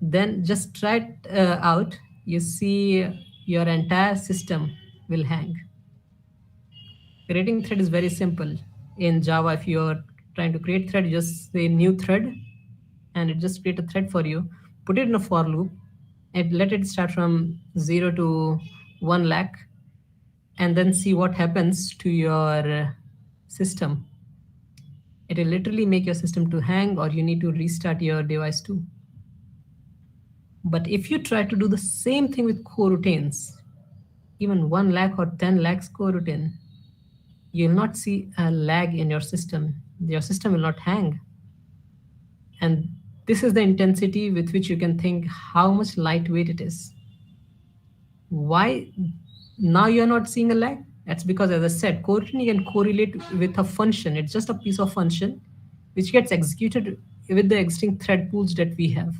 then just try it out. You see your entire system will hang. Creating thread is very simple. in Java, if you're trying to create thread, you just say new thread, and it just create a thread for you. Put it in a for loop, and let it start from 0 to 1 lakh, and then see what happens to your system. It will literally make your system to hang, or you need to restart your device too. But if you try to do the same thing with coroutines, even 1 lakh or 10 lakhs coroutine, you'll not see a lag in your system. Your system will not hang. And this is the intensity with which you can think how much lightweight it is. Why now you're not seeing a lag? That's because, as I said, coroutine you can correlate with a function. It's just a piece of function which gets executed with the existing thread pools that we have.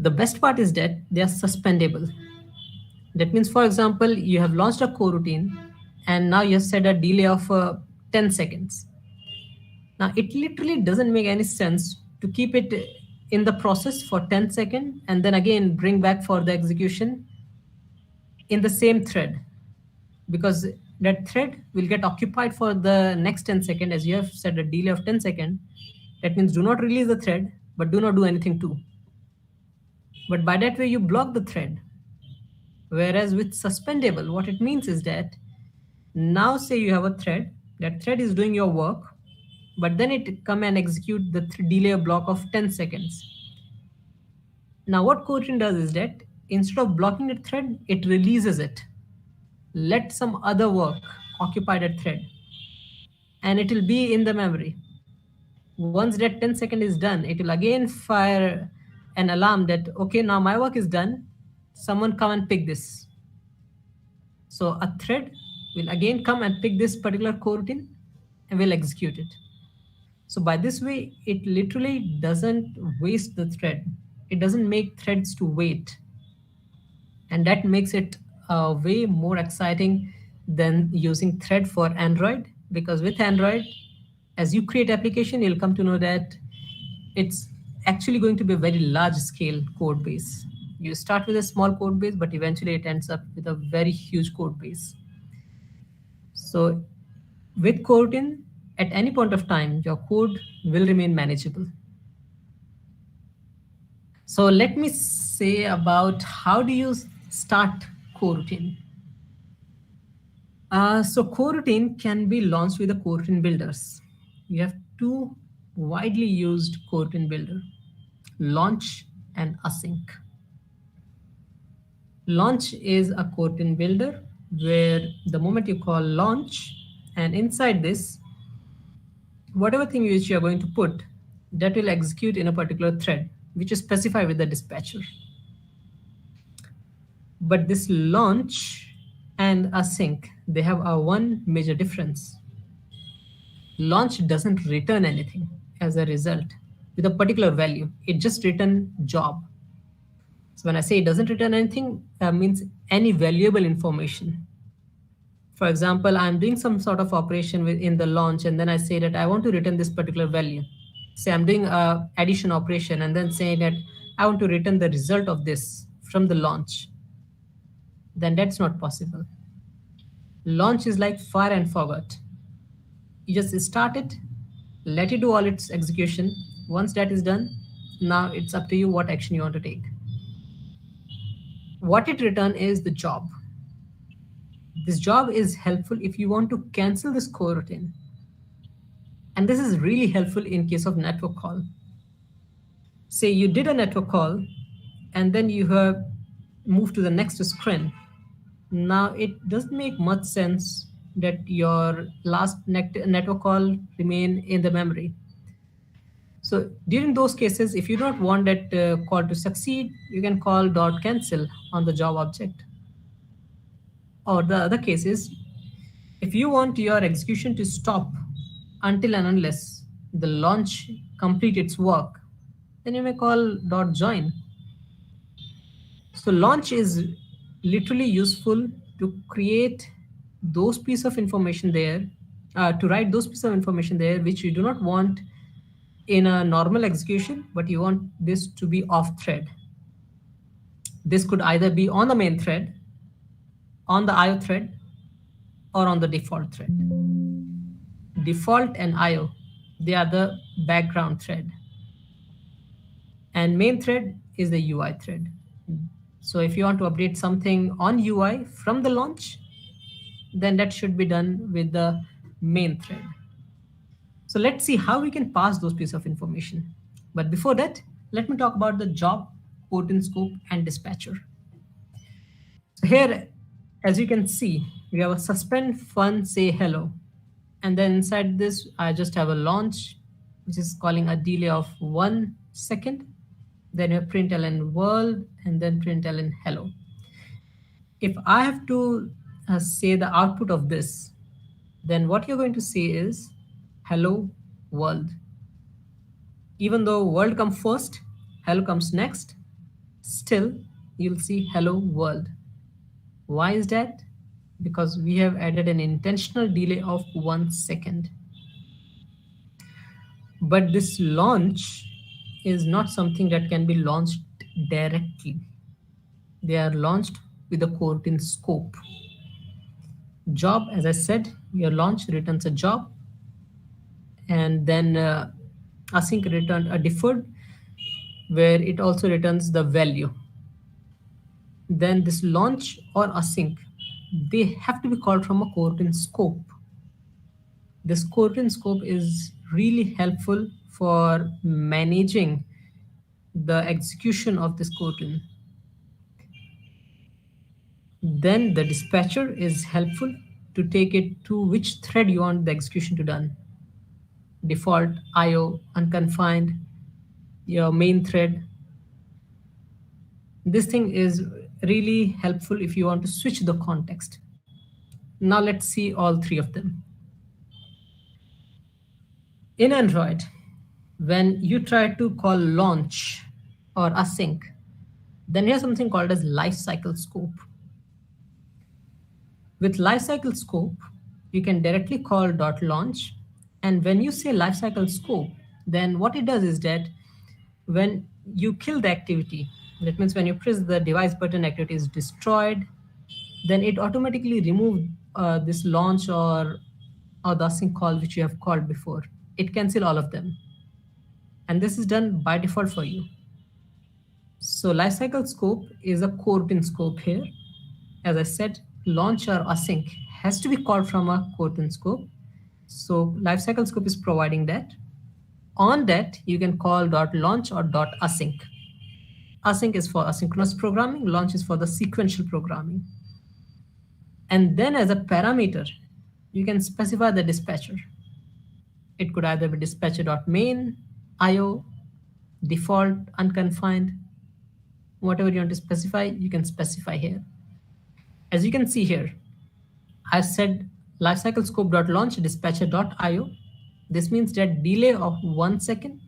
The best part is that they are suspendable. That means, for example, you have launched a coroutine and now you have set a delay of 10 seconds. Now, it literally doesn't make any sense to keep it in the process for 10 seconds and then again bring back for the execution in the same thread, because that thread will get occupied for the next 10 seconds as you have set a delay of 10 seconds. That means do not release the thread, but do not do anything too. But by that way, you block the thread. Whereas with suspendable, what it means is that now say you have a thread, that thread is doing your work, but then it come and execute the delay block of 10 seconds. Now what coroutine does is that instead of blocking the thread, it releases it. Let some other work occupy that thread, and it will be in the memory. Once that 10 seconds is done, it will again fire an alarm that, okay, now my work is done. Someone come and pick this. So a thread will again come and pick this particular coroutine and will execute it. So by this way, it literally doesn't waste the thread. It doesn't make threads to wait. And that makes it way more exciting than using thread for Android, because with Android, as you create application, you'll come to know that it's actually going to be a very large scale code base. You start with a small code base, but eventually it ends up with a very huge code base. So with coroutine, at any point of time, your code will remain manageable. So let me say about how do you start coroutine. So coroutine can be launched with the coroutine builders. You have two widely used coroutine builder, launch and async. Launch is a coroutine builder where the moment you call launch, and inside this, whatever thing which you are going to put, that will execute in a particular thread, which is specified with the dispatcher. But this launch and async, they have a one major difference. Launch doesn't return anything as a result with a particular value. It just return job. So when I say it doesn't return anything, that means any valuable information. For example, I'm doing some sort of operation in the launch, and then I say that I want to return this particular value. Say I'm doing a addition operation and then saying that I want to return the result of this from the launch. Then that's not possible. Launch is like fire and forget. You just start it, let it do all its execution. Once that is done, now it's up to you what action you want to take. What it returns is the job. This job is helpful if you want to cancel this coroutine. And this is really helpful in case of network call. Say you did a network call and then you have moved to the next screen. Now it doesn't make much sense that your last network call remain in the memory. So during those cases, if you don't want that call to succeed, you can call .cancel on the job object. Or the other case is, if you want your execution to stop until and unless the launch complete its work, then you may call .join. So launch is literally useful to create those pieces of information there, to write those pieces of information there which you do not want in a normal execution, but you want this to be off thread. This could either be on the main thread, on the IO thread, or on the default thread. default and IO, they are the background thread. And main thread is the UI thread. So if you want to update something on UI from the launch, then that should be done with the main thread. So let's see how we can pass those pieces of information. But before that, let me talk about the job, coroutine scope, and dispatcher. So here, as you can see, we have a suspend fun say hello. And then inside this, I just have a launch, which is calling a delay of 1 second. Then you have println world, and then println hello. If I have to say the output of this, then what you're going to say is hello world. Even though world comes first, hello comes next, still you'll see hello world. Why is that? Because we have added an intentional delay of 1 second. But this launch is not something that can be launched directly. They are launched with a coroutine scope. Job, as I said, your launch returns a job, and then async return a deferred, where it also returns the value. Then this launch or async, they have to be called from a coroutine scope. This coroutine scope is really helpful for managing the execution of this coroutine. Then the dispatcher is helpful to take it to which thread you want the execution to done. Default, IO, unconfined, your main thread. This thing is really helpful if you want to switch the context. Now let's see all three of them. In Android, when you try to call launch or async, then here's something called as lifecycle scope. With lifecycle scope, you can directly call .launch. And when you say lifecycle scope, then what it does is that when you kill the activity, that means when you press the device button, activity is destroyed, then it automatically removes this launch or the async call which you have called before. It cancels all of them. And this is done by default for you. So lifecycle scope is a coroutine scope here. As I said, launch or async has to be called from a coroutine scope. So lifecycle scope is providing that. On that, you can call .launch or .async. Async is for asynchronous programming, launch is for the sequential programming. And then as a parameter, you can specify the dispatcher. It could either be dispatcher.main, IO, default, unconfined, whatever you want to specify, you can specify here. As you can see here, I said lifecycle scope.launch dispatcher.io. This means that delay of 1 second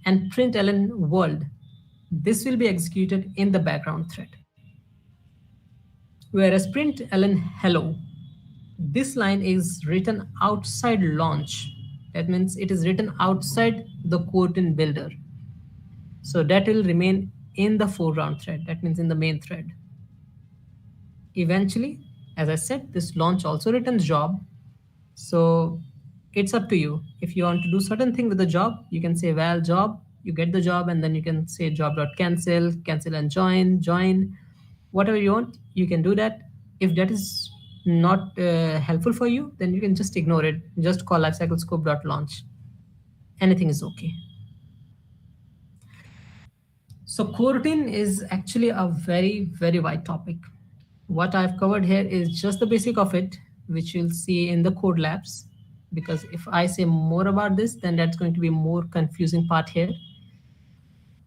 and println world. This will be executed in the background thread. Whereas println hello, this line is written outside launch. That means it is written outside the coroutine builder. So that will remain in the foreground thread. That means in the main thread. Eventually, as I said, this launch also returns job. So it's up to you. If you want to do certain thing with the job, you can say val job, you get the job, and then you can say job.cancel, cancel and join, whatever you want, you can do that. If that is not helpful for you, then you can just ignore it. Just call lifecycle scope.launch. Anything is okay. So coroutine is actually a very, very wide topic. What I've covered here is just the basic of it, which you'll see in the code labs. Because if I say more about this, then that's going to be more confusing part here.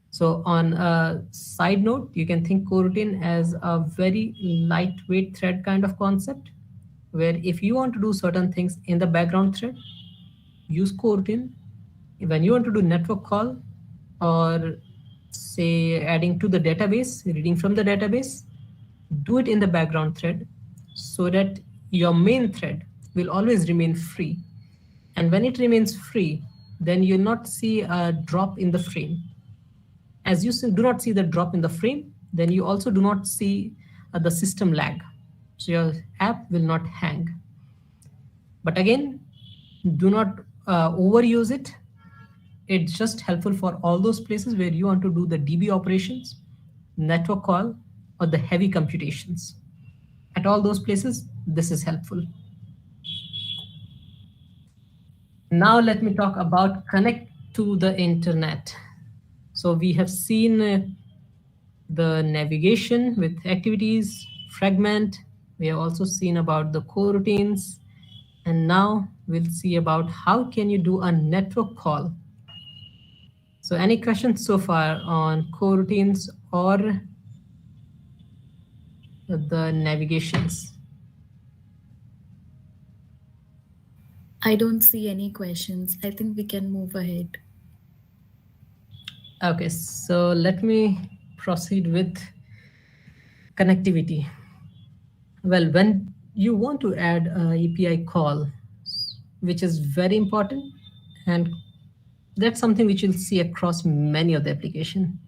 So on a side note, you can think coroutine as a very lightweight thread kind of concept, where if you want to do certain things in the background thread, use coroutine. When you want to do network call or say adding to the database, reading from the database, do it in the background thread so that your main thread will always remain free. And when it remains free, then you'll not see a drop in the frame. As you do not see the drop in the frame, then you also do not see the system lag. So your app will not hang. But again, Do not overuse it. It's just helpful for all those places where you want to do the DB operations, network call, or the heavy computations. At all those places, this is helpful. Now let me talk about connect to the internet. So we have seen the navigation with activities, fragment. We have also seen about the coroutines. And now we'll see about how can you do a network call. So any questions so far on coroutines or the navigations? I don't see any questions. I think we can move ahead. Okay, so let me proceed with connectivity. Well, when you want to add an API call, which is very important, and that's something which you'll see across many of the application.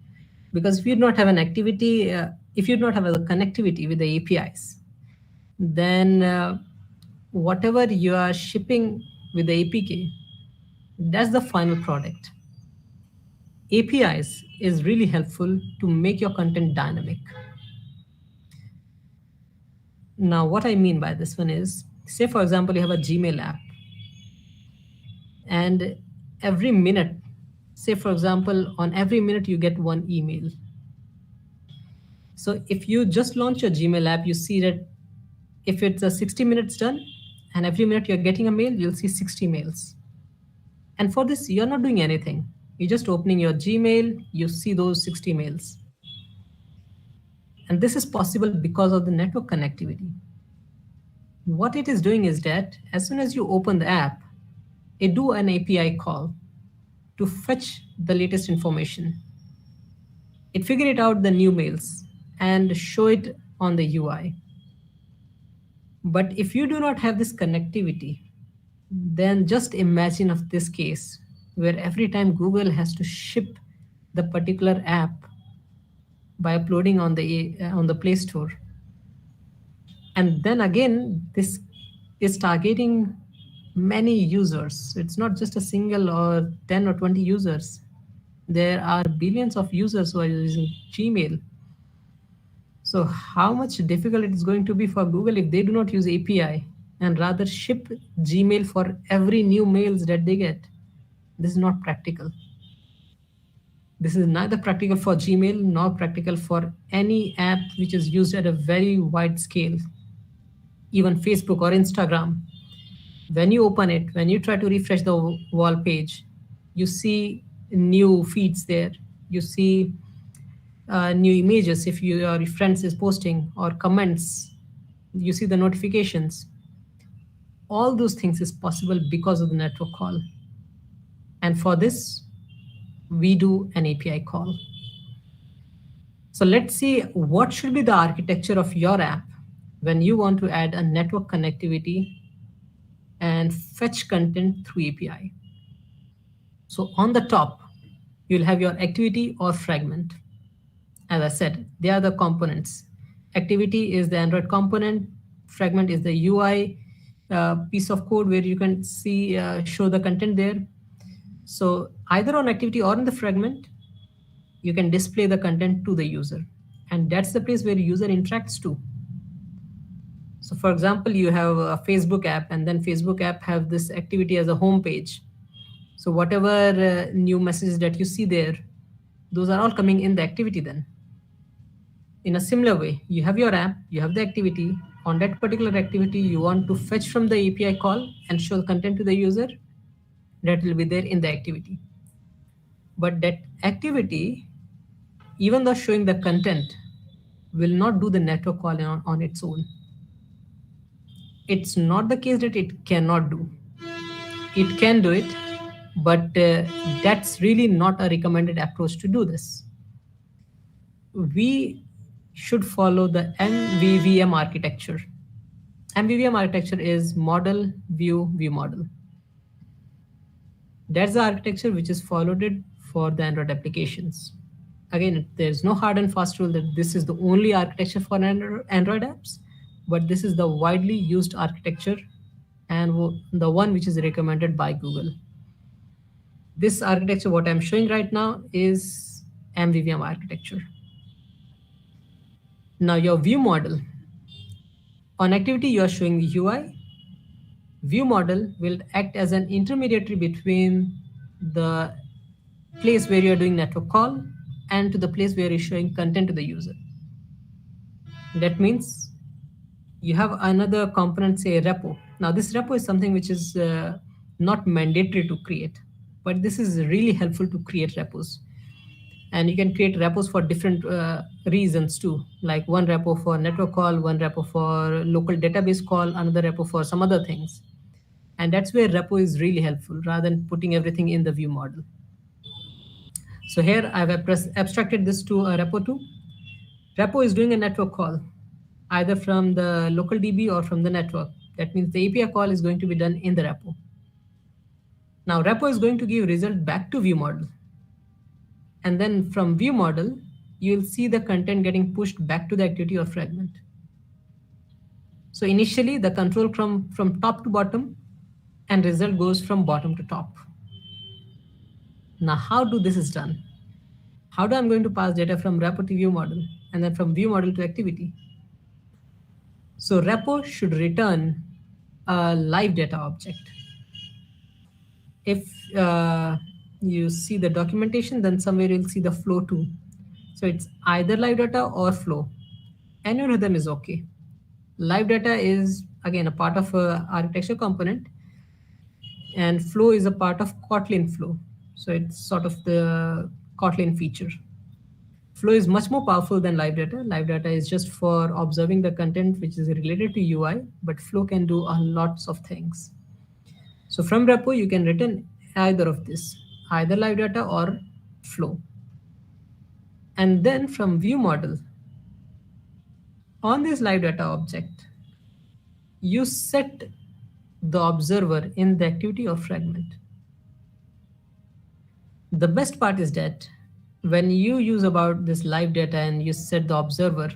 Because if you don't have an activity, if you don't have a connectivity with the APIs, then whatever you are shipping with the APK, that's the final product. APIs is really helpful to make your content dynamic. Now, what I mean by this one is, say for example, you have a Gmail app, and every minute, say for example, on every minute you get one email. So if you just launch your Gmail app, you see that if it's a 60 minutes done, and every minute you're getting a mail, you'll see 60 mails. And for this, you're not doing anything. You're just opening your Gmail, you see those 60 mails. And this is possible because of the network connectivity. What it is doing is that as soon as you open the app, it do an API call to fetch the latest information. It figure it out the new mails and show it on the UI. But if you do not have this connectivity, then just imagine of this case where every time Google has to ship the particular app by uploading on the Play Store. And then again, this is targeting many users. It's not just a single or 10 or 20 users. There are billions of users who are using Gmail. So how much difficult it is going to be for Google if they do not use API and rather ship Gmail for every new mails that they get? This is not practical. This is neither practical for Gmail nor practical for any app which is used at a very wide scale. Even Facebook or Instagram. When you open it, when you try to refresh the wall page, you see new feeds there. You see new images if your friends is posting or comments. You see the notifications. All those things is possible because of the network call. And for this, we do an API call. So let's see what should be the architecture of your app when you want to add a network connectivity and fetch content through API. So on the top, you'll have your activity or fragment. As I said, they are the components. Activity is the Android component. Fragment is the UI piece of code where you can see, show the content there. So either on activity or in the fragment, you can display the content to the user. And that's the place where user interacts too. So for example, you have a Facebook app, and then Facebook app have this activity as a home page. So whatever new messages that you see there, those are all coming in the activity then. In a similar way, you have your app, you have the activity. On that particular activity, you want to fetch from the API call and show the content to the user. That will be there in the activity. But that activity, even though showing the content, will not do the network call on its own. It's not the case that it cannot do. It can do it, but that's really not a recommended approach to do this. We should follow the MVVM architecture. MVVM architecture is model, view, view model. That's the architecture which is followed for the Android applications. Again, there's no hard and fast rule that this is the only architecture for Android apps, but this is the widely used architecture and the one which is recommended by Google. This architecture, what I'm showing right now, is MVVM architecture. Now your view model. On activity, you are showing the UI. View model will act as an intermediary between the place where you're doing network call and to the place where you're showing content to the user. That means you have another component, say a repo. Now this repo is something which is not mandatory to create, but this is really helpful to create repos. And you can create repos for different reasons too, like one repo for network call, one repo for local database call, another repo for some other things. And that's where repo is really helpful rather than putting everything in the view model. So here I've abstracted this to a repo too. Repo is doing a network call, either from the local DB or from the network. That means the API call is going to be done in the repo. Now repo is going to give result back to view model. And then from view model, you'll see the content getting pushed back to the activity or fragment. So initially the control from top to bottom, and result goes from bottom to top. Now how do this is done? How do I'm going to pass data from repo to view model and then from view model to activity? So repo should return a live data object. If you see the documentation, then somewhere you'll see the flow too. So it's either live data or flow. Any of them is okay. Live data is again a part of a architecture component, and flow is a part of Kotlin flow. So it's sort of the Kotlin feature. Flow is much more powerful than live data. Live data is just for observing the content which is related to UI, but flow can do a lots of things. So from repo, you can return either of this, either live data or flow. And then from view model, on this live data object, you set the observer in the activity or fragment. The best part is that when you use about this live data and you set the observer,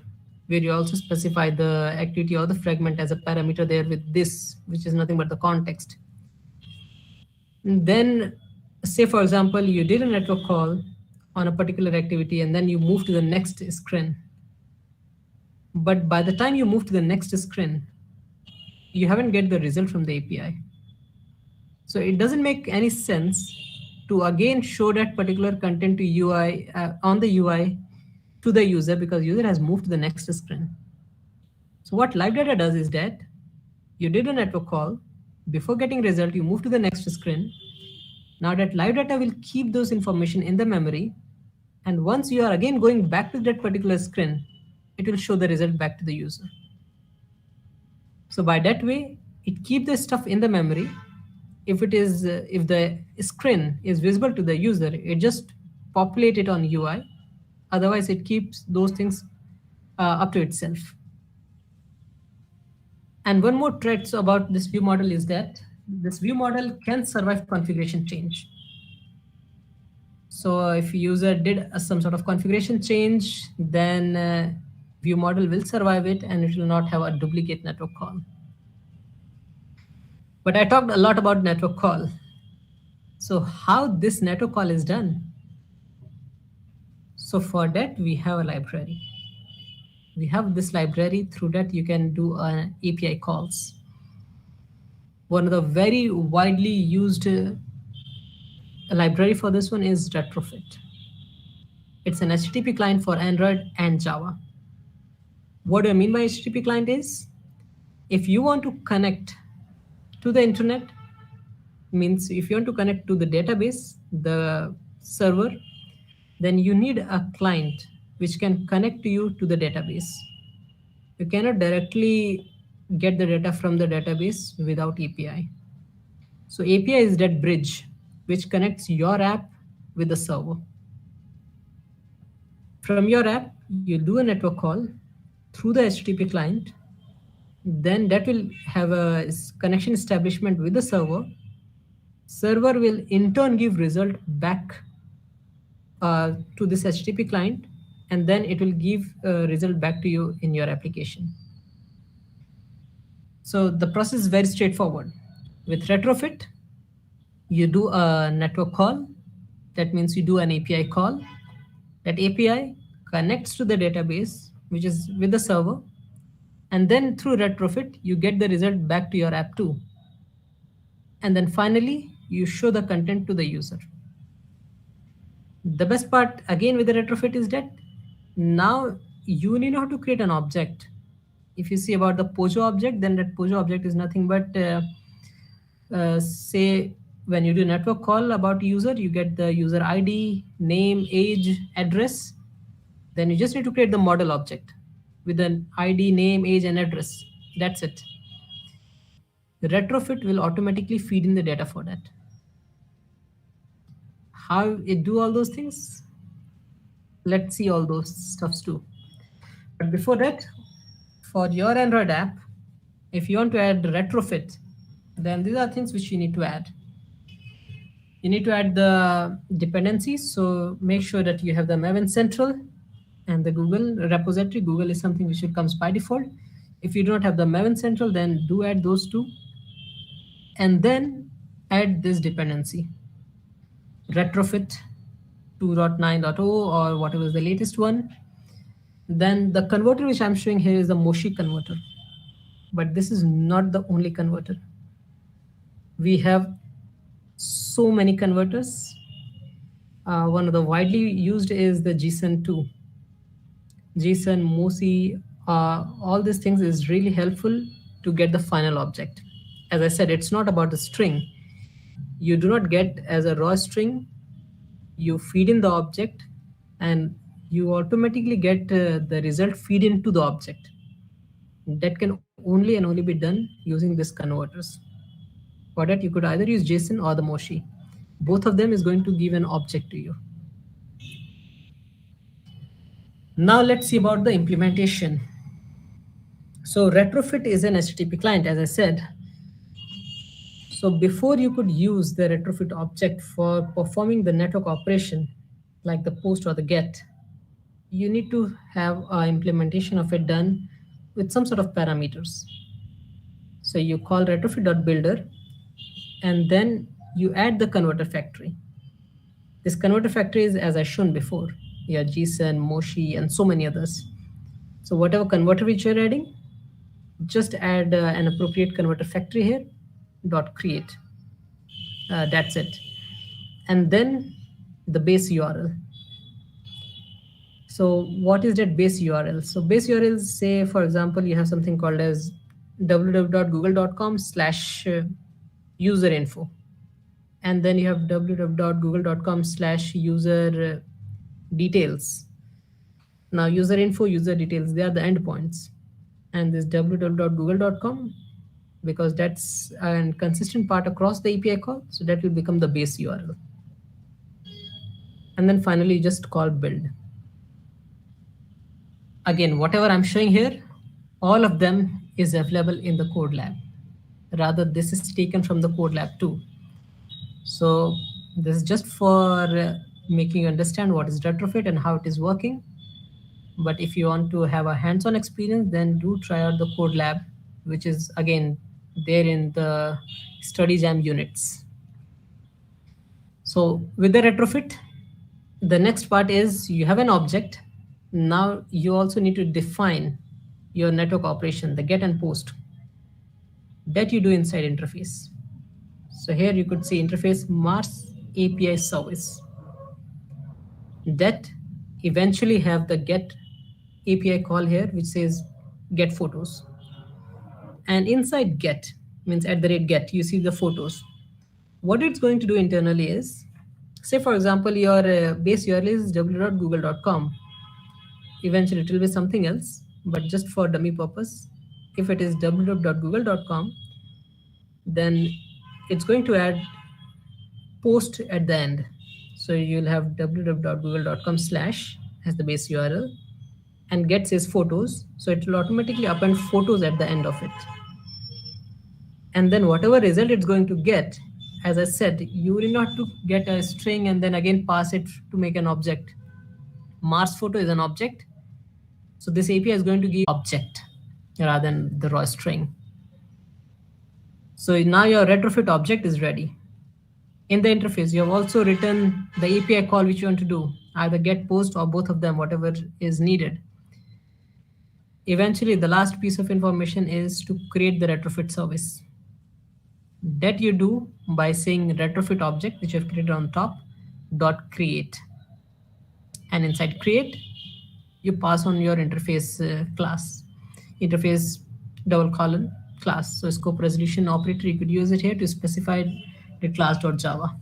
where you also specify the activity or the fragment as a parameter there with this, which is nothing but the context. Then say, for example, you did a network call on a particular activity and then you move to the next screen. But by the time you move to the next screen, you haven't get the result from the API. So it doesn't make any sense to again show that particular content to UI on the UI to the user, because user has moved to the next screen. So what live data does is that you did a network call, before getting result, you move to the next screen. Now that live data will keep those information in the memory. And once you are again going back to that particular screen, it will show the result back to the user. So by that way, it keeps the stuff in the memory. If the screen is visible to the user, it just populate it on UI. Otherwise, it keeps those things up to itself. And one more trait about this view model is that this view model can survive configuration change. So if user did some sort of configuration change, then view model will survive it and it will not have a duplicate network call. But I talked a lot about network call. So how this network call is done? So for that, we have a library. We have this library. Through that, you can do API calls. One of the very widely used library for this one is Retrofit. It's an HTTP client for Android and Java. What do I mean by HTTP client is, if you want to connect to the internet, means if you want to connect to the database, the server, then you need a client which can connect you to the database. You cannot directly get the data from the database without API. So API is that bridge which connects your app with the server. From your app, you do a network call through the HTTP client. Then that will have a connection establishment with the server. Server will in turn give result back to this HTTP client, and then it will give a result back to you in your application. So the process is very straightforward. With retrofit, you do a network call. That means you do an API call. That API connects to the database, which is with the server. And then through retrofit, you get the result back to your app too. And then finally, you show the content to the user. The best part again with the retrofit is that now you need not to create an object. If you see about the Pojo object, then that Pojo object is nothing but say when you do network call about user, you get the user ID, name, age, address. Then you just need to create the model object with an ID, name, age, and address. That's it. The retrofit will automatically feed in the data for that. How it do all those things? Let's see all those stuffs too. But before that, for your Android app, if you want to add retrofit, then these are things which you need to add. You need to add the dependencies. So make sure that you have the Maven Central and the Google repository. Google is something which comes by default. If you do not have the Maven Central, then do add those two. And then add this dependency, retrofit 2.9.0 or whatever is the latest one. Then the converter which I'm showing here is the Moshi converter. But this is not the only converter. We have so many converters. One of the widely used is the JSON2. JSON, Moshi, all these things is really helpful to get the final object. As I said, it's not about the string. You do not get as a raw string. You feed in the object and you automatically get the result feed into the object. That can only and only be done using these converters. For that, you could either use JSON or the Moshi. Both of them is going to give an object to you. Now let's see about the implementation. So retrofit is an HTTP client, as I said. So before you could use the retrofit object for performing the network operation, like the post or the get, you need to have an implementation of it done with some sort of parameters. So you call retrofit.builder, and then you add the converter factory. This converter factory is, as I shown before, yeah, JSON, Moshi, and so many others. So whatever converter which you're adding, just add an appropriate converter factory here, .create. That's it. And then the base URL. So what is that base URL? So base URL, say, for example, you have something called as www.google.com/userinfo. And then you have www.google.com/user details. Now user info, user details, they are the endpoints. And this www.google.com, because that's a consistent part across the API call, so that will become the base URL. And then finally, just call build. Again, whatever I'm showing here, all of them is available in the code lab. Rather, this is taken from the code lab too. So this is just for making you understand what is retrofit and how it is working. But if you want to have a hands-on experience, then do try out the code lab, which is again there in the study jam units. So with the retrofit, the next part is you have an object. Now you also need to define your network operation, the get and post, that you do inside interface. So here you could see interface Mars API service. That eventually have the get API call here, which says get photos. And inside get means @get, you see the photos. What it's going to do internally is, say for example, your base URL is www.google.com. Eventually it will be something else, but just for dummy purpose, if it is www.google.com, then it's going to add post at the end. So you'll have www.google.com/ as the base URL, and get says photos. So it will automatically append photos at the end of it. And then whatever result it's going to get, as I said, you will not to get a string and then again pass it to make an object. Mars photo is an object. So this API is going to give object rather than the raw string. So now your retrofit object is ready. In the interface, you have also written the API call which you want to do, either get, post, or both of them, whatever is needed. Eventually, the last piece of information is to create the retrofit service. That you do by saying retrofit object, which you have created on top, dot create. And inside create, you pass on your interface class, interface double colon class. So scope resolution operator, you could use it here to specify the class.java.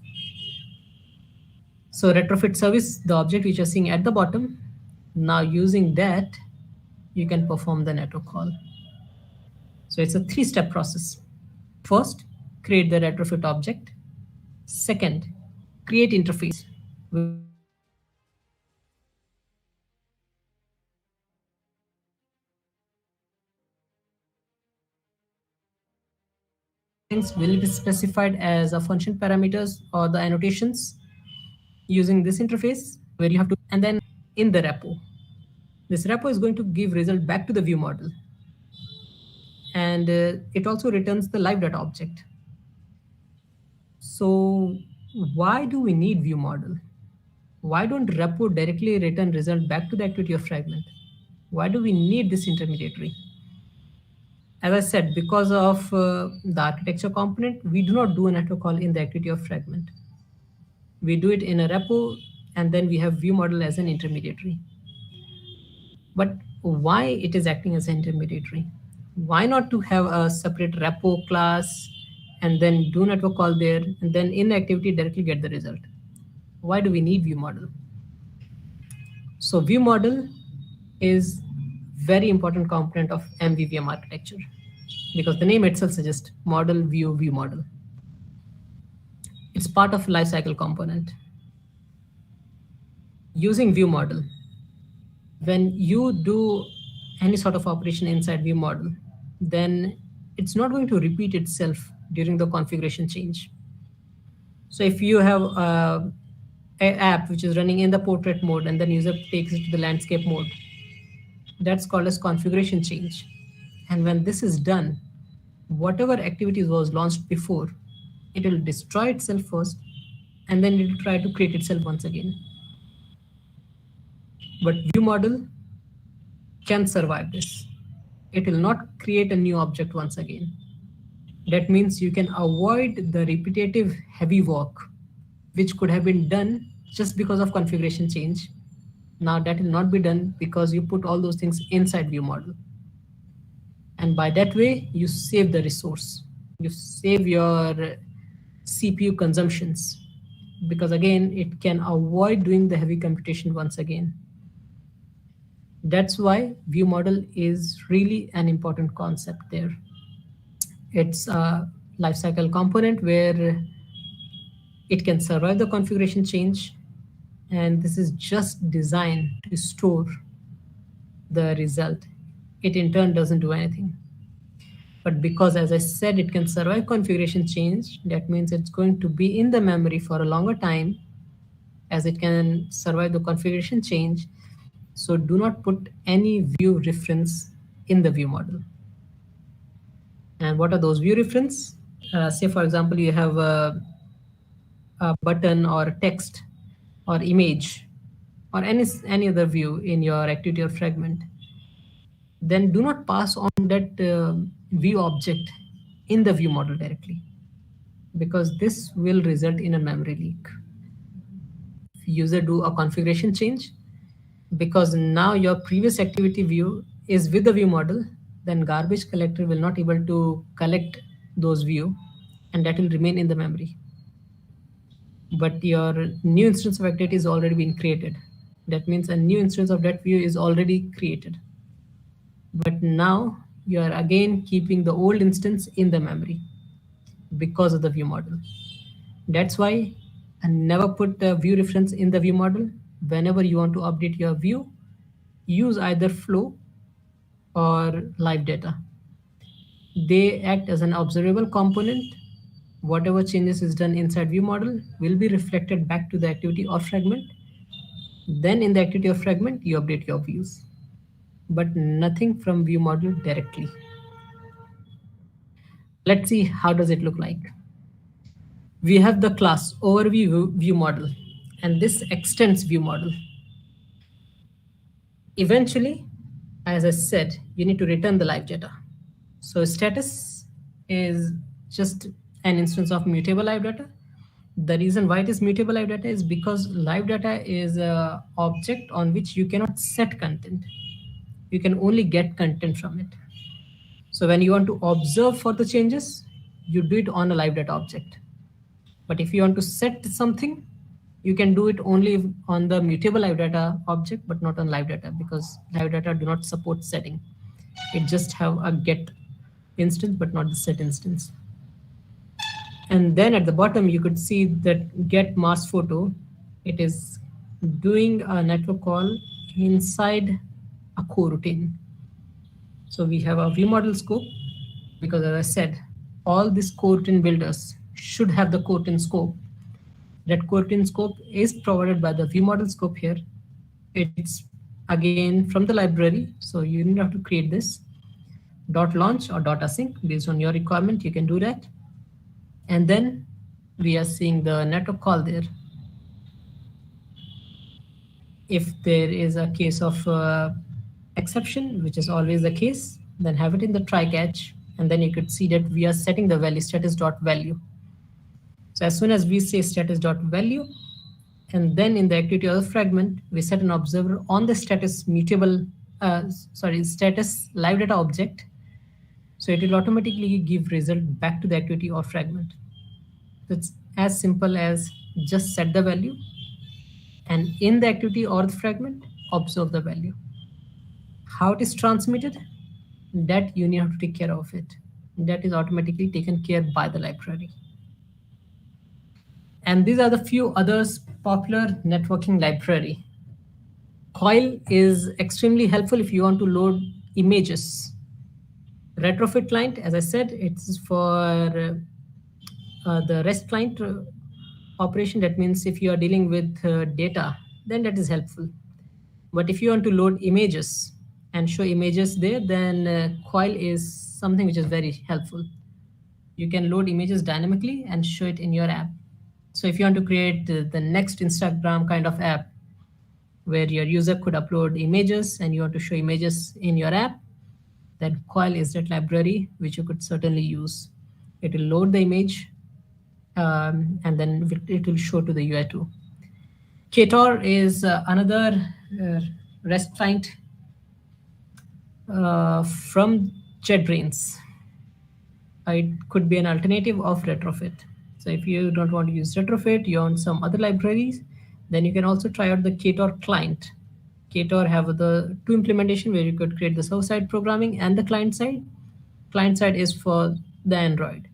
So retrofit service, the object which you're seeing at the bottom, now using that, you can perform the network call. So it's a 3-step process. First, create the retrofit object. Second, create interface. Things will be specified as a function parameters or the annotations using this interface where you have to, and then in the repo. This repo is going to give result back to the view model. And it also returns the live data object. So why do we need view model? Why don't repo directly return result back to the activity of fragment? Why do we need this intermediary? As I said, because of the architecture component, we do not do a network call in the activity of fragment. We do it in a repo, and then we have view model as an intermediary. But why it is acting as an intermediary? Why not to have a separate repo class and then do network call there, and then in the activity directly get the result? Why do we need view model? So view model is very important component of MVVM architecture because the name itself suggests model, view, view model. It's part of lifecycle component. Using view model, when you do any sort of operation inside view model, then it's not going to repeat itself during the configuration change. So if you have an app which is running in the portrait mode and then user takes it to the landscape mode, that's called as configuration change. And when this is done, whatever activities was launched before, it will destroy itself first, and then it will try to create itself once again. But view model can survive this. It will not create a new object once again. That means you can avoid the repetitive heavy work, which could have been done just because of configuration change. Now that will not be done because you put all those things inside view model. And by that way, you save the resource. You save your CPU consumptions because again, it can avoid doing the heavy computation once again. That's why view model is really an important concept there. It's a lifecycle component where it can survive the configuration change. And this is just designed to store the result. It in turn doesn't do anything. But because, as I said, it can survive configuration change, that means it's going to be in the memory for a longer time as it can survive the configuration change. So do not put any view reference in the view model. And what are those view reference? Say, for example, you have a button or text or image or any other view in your activity or fragment. Then do not pass on that view object in the view model directly, because this will result in a memory leak. If user do a configuration change, because now your previous activity view is with the view model, then garbage collector will not able to collect those view, and that will remain in the memory. But your new instance of activity is already been created. That means a new instance of that view is already created. But now you are again keeping the old instance in the memory because of the view model. That's why I never put the view reference in the view model. Whenever you want to update your view, use either flow or live data. They act as an observable component. Whatever changes is done inside view model will be reflected back to the activity or fragment. Then in the activity or fragment, you update your views, but nothing from view model directly. Let's see how does it look like. We have the class overview view model, and this extends view model. Eventually, as I said, you need to return the live data. So status is just an instance of mutable live data. The reason why it is mutable live data is because live data is an object on which you cannot set content. You can only get content from it. So when you want to observe for the changes, you do it on a live data object. But if you want to set something, you can do it only on the mutable live data object, but not on live data, because live data do not support setting. It just have a get instance, but not the set instance. And then at the bottom, you could see that get mask photo. It is doing a network call inside a coroutine. So we have a view model scope, because as I said, all these coroutine builders should have the coroutine scope. That coroutine scope is provided by the view model scope here. It's again from the library, so you don't have to create this. .launch or .async, based on your requirement, you can do that. And then we are seeing the network call there. If there is a case of exception, which is always the case, then have it in the try catch, and then you could see that we are setting the value status.value. So as soon as we say status.value, and then in the activity auth fragment, we set an observer on the status mutable, status live data object. So it will automatically give result back to the activity auth fragment. So it's as simple as just set the value, and in the activity auth fragment, observe the value. How it is transmitted, that you need to take care of it. That is automatically taken care by the library. And these are the few others popular networking library. Coil is extremely helpful if you want to load images. Retrofit client, as I said, it's for the REST client operation. That means if you are dealing with data, then that is helpful. But if you want to load images and show images there, then Coil is something which is very helpful. You can load images dynamically and show it in your app. So if you want to create the next Instagram kind of app where your user could upload images and you want to show images in your app, then Coil is that library which you could certainly use. It will load the image and then it will show to the UI too. Ktor is another REST client from JetBrains. It could be an alternative of Retrofit. So if you don't want to use Retrofit, you want some other libraries, then you can also try out the Ktor client. Ktor have the two implementation where you could create the server-side programming and the client side. Client side is for the Android.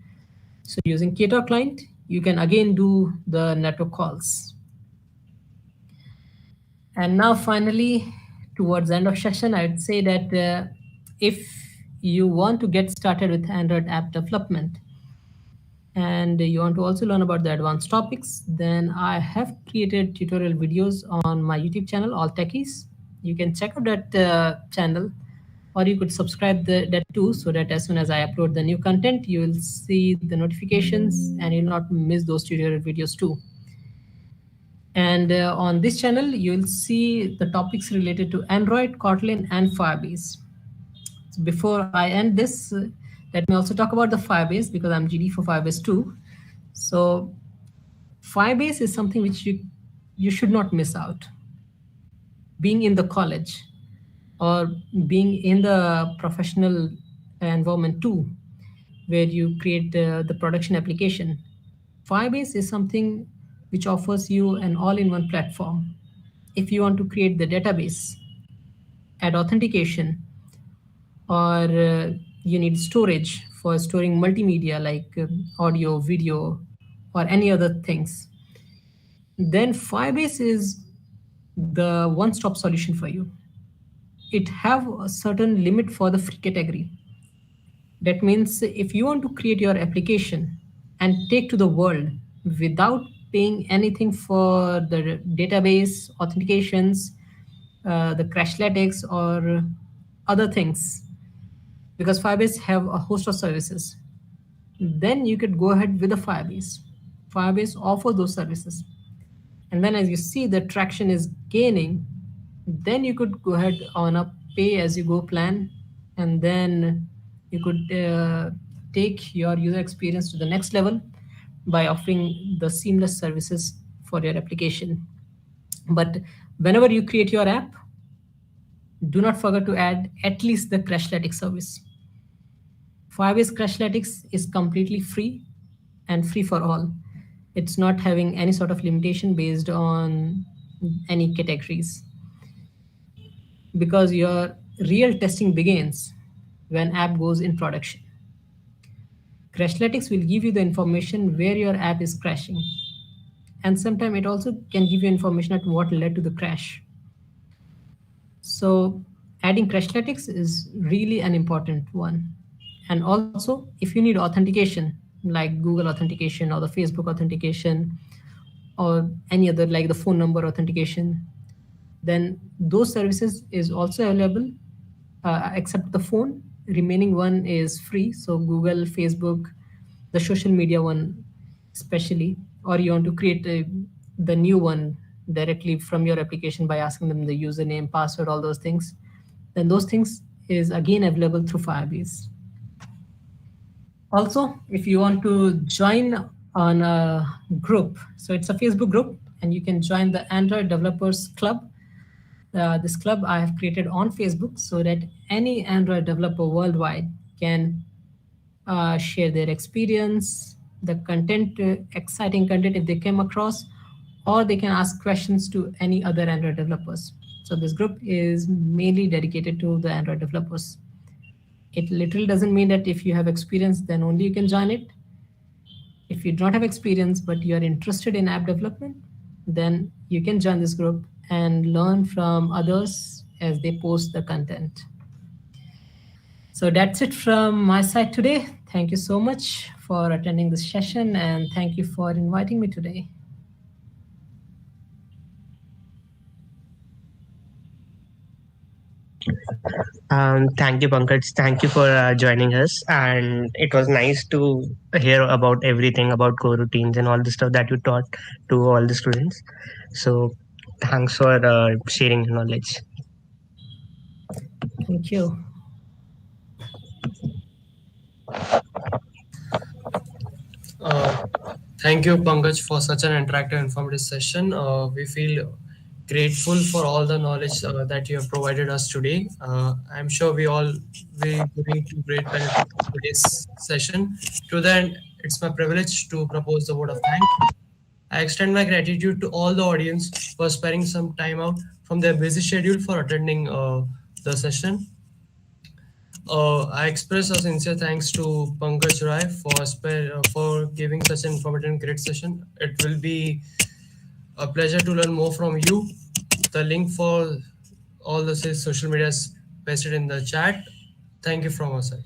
So using Ktor client, you can again do the network calls. And now finally, towards the end of session, I'd say that if you want to get started with Android app development, and you want to also learn about the advanced topics, then I have created tutorial videos on my YouTube channel, All Techies. You can check out that channel, or you could subscribe that too, so that as soon as I upload the new content, you will see the notifications and you'll not miss those tutorial videos too. And on this channel, you'll see the topics related to Android, Kotlin, and Firebase. So before I end this, let me also talk about the Firebase, because I'm GD for Firebase too. So Firebase is something which you should not miss out. Being in the college or being in the professional environment too, where you create the production application, Firebase is something which offers you an all-in-one platform. If you want to create the database, add authentication, or you need storage for storing multimedia like audio, video, or any other things, then Firebase is the one-stop solution for you. It have a certain limit for the free category. That means if you want to create your application and take to the world without paying anything for the database, authentications, the Crashlytics, or other things, because Firebase have a host of services. then you could go ahead with the Firebase. Firebase offers those services. And then as you see the traction is gaining, then you could go ahead on a pay as you go plan, and then you could take your user experience to the next level by offering the seamless services for your application. But whenever you create your app, do not forget to add at least the Crashlytics service. Firebase Crashlytics is completely free and free for all. It's not having any sort of limitation based on any categories, because your real testing begins when app goes in production. Crashlytics will give you the information where your app is crashing, and sometimes it also can give you information at what led to the crash. So adding Crashlytics is really an important one. And also, if you need authentication, like Google authentication or the Facebook authentication or any other like the phone number authentication, then those services is also available, except the phone. Remaining one is free. So Google, Facebook, the social media one especially, or you want to create the new one directly from your application by asking them the username, password, all those things, then those things is again available through Firebase. Also, if you want to join on a group, so it's a Facebook group, and you can join the Android Developers Club. This club I have created on Facebook so that any Android developer worldwide can share their experience, the content, exciting content if they came across, or they can ask questions to any other Android developers. So this group is mainly dedicated to the Android developers. It literally doesn't mean that if you have experience, then only you can join it. If you don't have experience, but you're interested in app development, then you can join this group and learn from others as they post the content. So that's it from my side today. Thank you so much for attending this session, and thank you for inviting me today. Thank you, Pankaj. Thank you for joining us. And it was nice to hear about everything about coroutines and all the stuff that you taught to all the students. So thanks for sharing your knowledge. Thank you. Thank you, Pankaj, for such an interactive, informative session. We feel grateful for all the knowledge that you have provided us today. I'm sure we all will bring to great benefit from today's session. To that, it's my privilege to propose the word of thank you. I extend my gratitude to all the audience for sparing some time out from their busy schedule for attending the session. I express a sincere thanks to Pankaj Rai for giving such an informative and great session. It will be a pleasure to learn more from you. The link for all the social media is pasted in the chat. Thank you from our side.